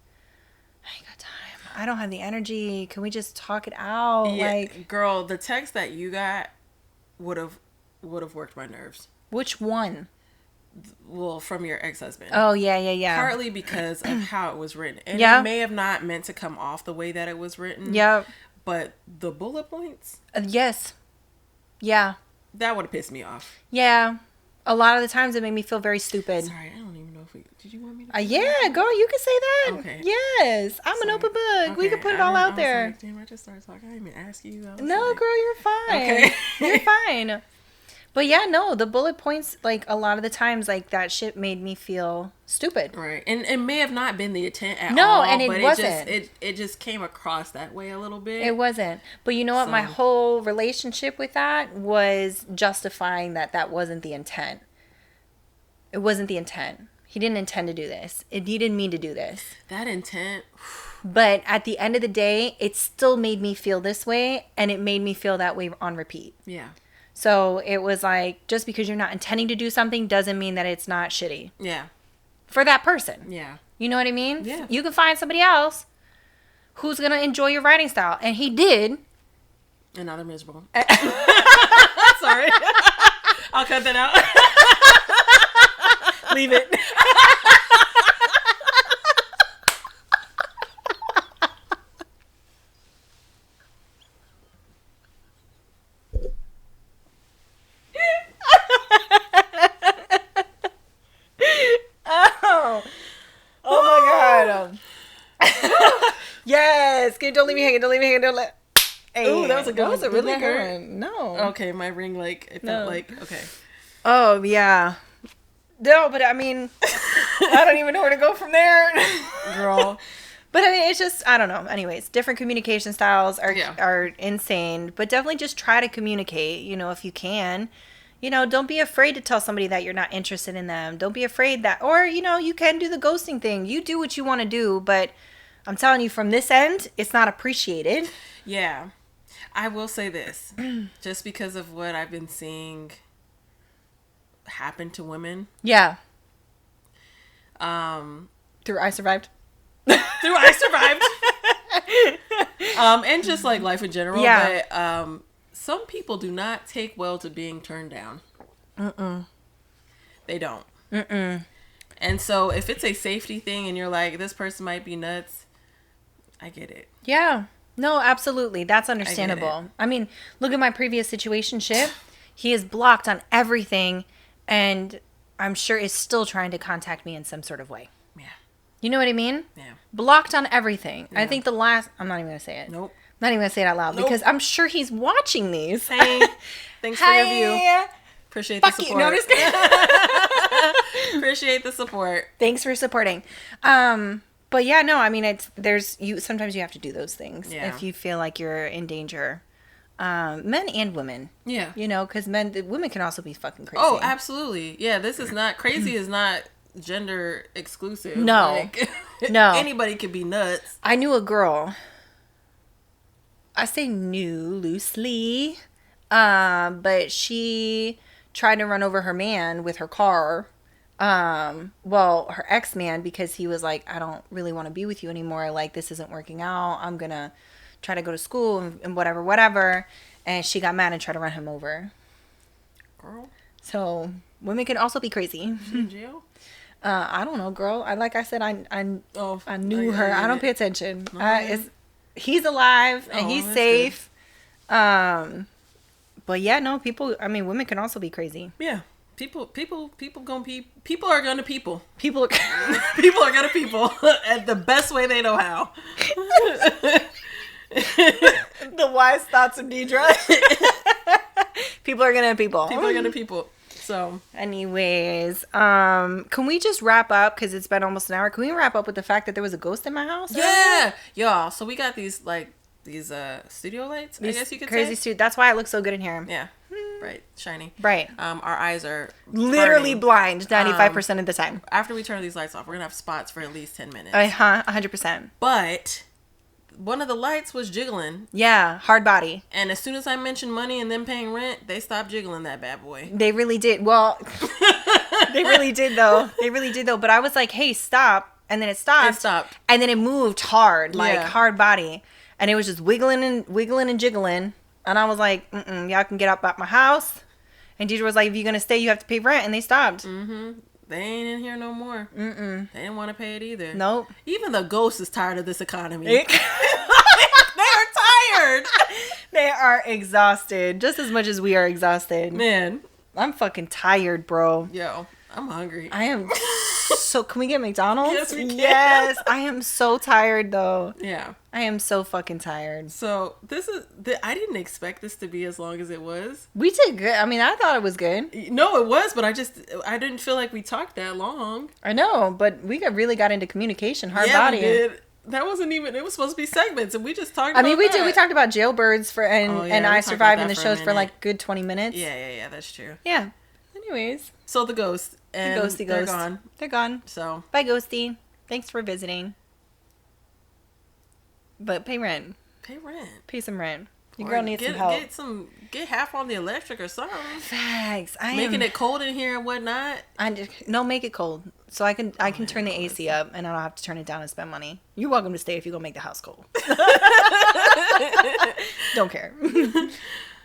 I ain't got time. I don't have the energy. Can we just talk it out? Yeah, like, girl, the text that you got would have worked my nerves. Which one? Well, from your ex-husband. Oh, yeah. Partly because of how it was written. And it may have not meant to come off the way that it was written. Yeah. But the bullet points? Yes. Yeah. That would have pissed me off. Yeah. A lot of the times it made me feel very stupid. Sorry, I don't even know if did you want me to? Yeah, girl, you can say that. Okay. Yes. I'm an open book. Okay. We can put it all out there. Like, damn, I just started talking. I didn't even ask you. No, girl, you're fine. Okay. You're fine. But yeah, no, the bullet points, like, a lot of the times, like, that shit made me feel stupid. Right. And it may have not been the intent at all. No, and it wasn't. It just came across that way a little bit. It wasn't. But you know what? My whole relationship with that was justifying that wasn't the intent. It wasn't the intent. He didn't intend to do this. He didn't mean to do this. That intent. But at the end of the day, it still made me feel this way, and it made me feel that way on repeat. Yeah. So it was like, just because you're not intending to do something doesn't mean that it's not shitty. Yeah. For that person. Yeah. You know what I mean? Yeah. You can find somebody else who's going to enjoy your writing style. And he did. And now they're miserable. Sorry. I'll cut that out. Leave it. Oh my God. Yes. Don't leave me hanging. Don't leave me hanging. Don't let. Hey, ooh, that was a good one. That was a really good one. No. Okay, my ring, like, it felt like, okay. Oh, yeah. No, but I mean, I don't even know where to go from there. Girl. But I mean, it's just, I don't know. Anyways, different communication styles are insane. But definitely just try to communicate, you know, if you can. You know, don't be afraid to tell somebody that you're not interested in them. Don't be afraid that, or, you know, you can do the ghosting thing. You do what you want to do, but I'm telling you, from this end, it's not appreciated. Yeah. I will say this, just because of what I've been seeing happen to women. Yeah. Through I Survived. And just like life in general. Yeah. But some people do not take well to being turned down. They don't. And so if it's a safety thing and you're like, this person might be nuts, I get it. Yeah. No, absolutely. That's understandable. I mean, look at my previous situationship. He is blocked on everything, and I'm sure is still trying to contact me in some sort of way. Yeah. You know what I mean? Yeah. Blocked on everything. Yeah. I think the last... I'm not even going to say it. Nope. I'm not even going to say it out loud because I'm sure he's watching these. Hey, thanks for your view. Appreciate the support. No, appreciate the support. Thanks for supporting. But yeah, no, I mean, sometimes you have to do those things if you feel like you're in danger. Men and women. Yeah. You know, because women can also be fucking crazy. Oh, absolutely. Yeah, this is not, crazy is not gender exclusive. No. Like, no. Anybody could be nuts. I knew a girl. I say knew loosely. But she tried to run over her man with her car. Her ex-man, because he was like, I don't really want to be with you anymore. Like, this isn't working out. I'm going to try to go to school and whatever. And she got mad and tried to run him over. Girl. So women can also be crazy. Is she in jail? I don't know, girl. Like I said, I knew her. I don't pay attention. He's alive and he's safe. Good. But yeah, no, women can also be crazy. Yeah. People are gonna people. People are gonna people at the best way they know how. The wise thoughts of Deidre. People are gonna people. People are gonna people. So, anyways, can we just wrap up, because it's been almost an hour? Can we wrap up with the fact that there was a ghost in my house? Yeah, y'all. So we got these studio lights. I guess you could say. Crazy. That's why it looks so good in here. Yeah. Bright, shiny. Bright. Our eyes are literally blind 95% of the time. After we turn these lights off, we're gonna have spots for at least 10 minutes. 100%. But one of the lights was jiggling. Yeah, hard body. And as soon as I mentioned money and them paying rent, they stopped jiggling that bad boy. They really did. Well, they really did though. But I was like, hey, stop. And then it stopped. And then it moved hard, hard body. And it was just wiggling and jiggling. And I was like, y'all can get up out my house. And Deidre was like, if you're going to stay, you have to pay rent. And they stopped. Mm-hmm. They ain't in here no more. They didn't want to pay it either. Nope. Even the ghost is tired of this economy. They are tired. They are exhausted. Just as much as we are exhausted. Man. I'm fucking tired, bro. Yo, I'm hungry. I am so... Can we get McDonald's? Yes, we can. Yes. I am so tired, though. Yeah. I am so fucking tired. So, I didn't expect this to be as long as it was. We did good. I mean, I thought it was good. No, it was, but I didn't feel like we talked that long. I know, but we really got into communication, hard yeah, body. We did. That wasn't even, it was supposed to be segments, and we just talked about we talked about jailbirds and I survived in the shows for like good 20 minutes. Yeah, that's true. Yeah. Anyways. So the ghost. And the ghosty they're ghost. gone. They're gone. So. Bye, ghosty. Thanks for visiting. But pay rent. Pay rent. Pay some rent. Your girl needs some help. Get half on the electric or something. Facts. Making it cold in here and whatnot. No, make it cold. So I can turn the AC up and I don't have to turn it down and spend money. You're welcome to stay if you go make the house cold. Don't care.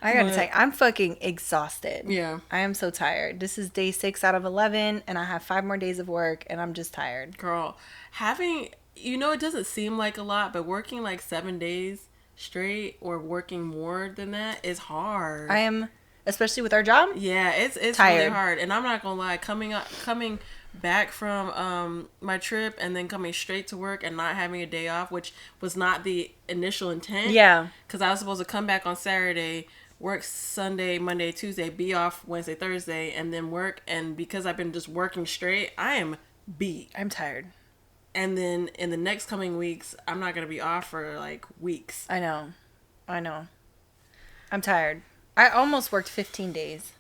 I gotta tell you, I'm fucking exhausted. Yeah. I am so tired. This is day 6 out of 11 and I have 5 more days of work and I'm just tired. Girl, it doesn't seem like a lot, but working like 7 days straight or working more than that is hard. I am, especially with our job. Yeah, it's tired. Really hard. And I'm not gonna lie, coming back from my trip and then coming straight to work and not having a day off, which was not the initial intent. Yeah. Because I was supposed to come back on Saturday, work Sunday, Monday, Tuesday, be off Wednesday, Thursday, and then work. And because I've been just working straight, I am beat. I'm tired. And then in the next coming weeks, I'm not going to be off for like weeks. I know. I'm tired. I almost worked 15 days.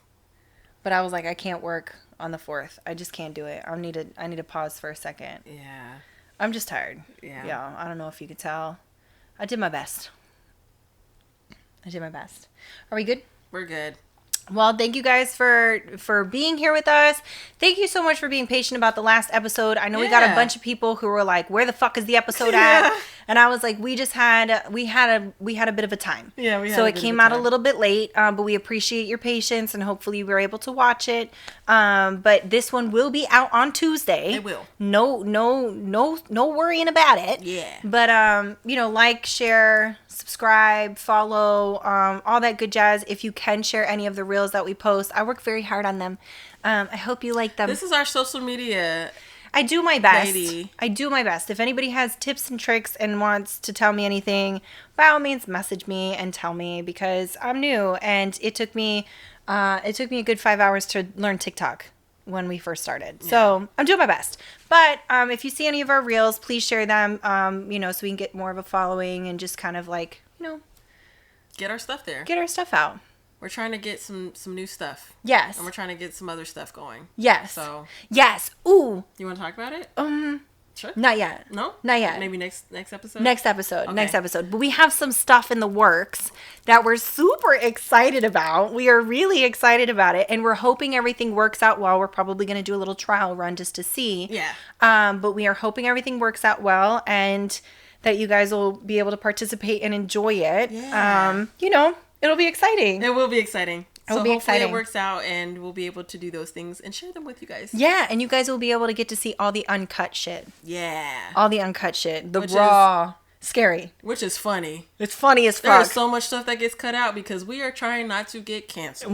But I was like, I can't work on the 4th. I just can't do it. I need to pause for a second. Yeah. I'm just tired. Yeah. I don't know if you could tell. I did my best. Are we good? We're good. Well, thank you guys for being here with us. Thank you so much for being patient about the last episode. I know we got a bunch of people who were like, "Where the fuck is the episode at?" And I was like, "We had a bit of a time." Yeah, we had. So it came out a little bit late, but we appreciate your patience and hopefully you were able to watch it. But this one will be out on Tuesday. It will. No worrying about it. Yeah. But like, share, subscribe, follow, all that good jazz. If you can share any of the reels that we post, I work very hard on them. I hope you like them. This is our social media. I do my best. Lady. I do my best. If anybody has tips and tricks and wants to tell me anything, by all means message me and tell me, because I'm new and it took me a good 5 hours to learn TikTok when we first started. Yeah. So I'm doing my best. But if you see any of our reels, please share them, so we can get more of a following and just kind of like, get our stuff there. Get our stuff out. We're trying to get some new stuff. Yes. And we're trying to get some other stuff going. Yes. So. Yes. Ooh. You want to talk about it? Sure. Not yet. No? Not yet. Maybe next episode? Next episode. But we have some stuff in the works that we're super excited about. We are really excited about it. And we're hoping everything works out well. We're probably going to do a little trial run just to see. Yeah. But we are hoping everything works out well and that you guys will be able to participate and enjoy it. Yeah. It'll be exciting. It will be exciting. Hopefully it works out and we'll be able to do those things and share them with you guys. Yeah, and you guys will be able to get to see all the uncut shit. Yeah. All the uncut shit. The raw. Scary. Which is funny. It's funny as fuck. There's so much stuff that gets cut out because we are trying not to get canceled.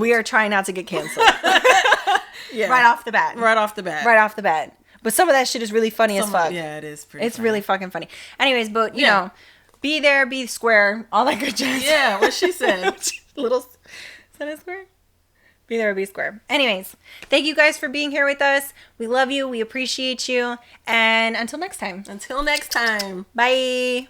Yeah. Right off the bat. But some of that shit is really funny as fuck. Yeah, it is pretty funny. Really fucking funny. Anyways, but, you know, be there, be square, all that good jazz. Yeah, what she said. Is that a square? Be there, be square. Anyways, thank you guys for being here with us. We love you. We appreciate you. And until next time. Bye.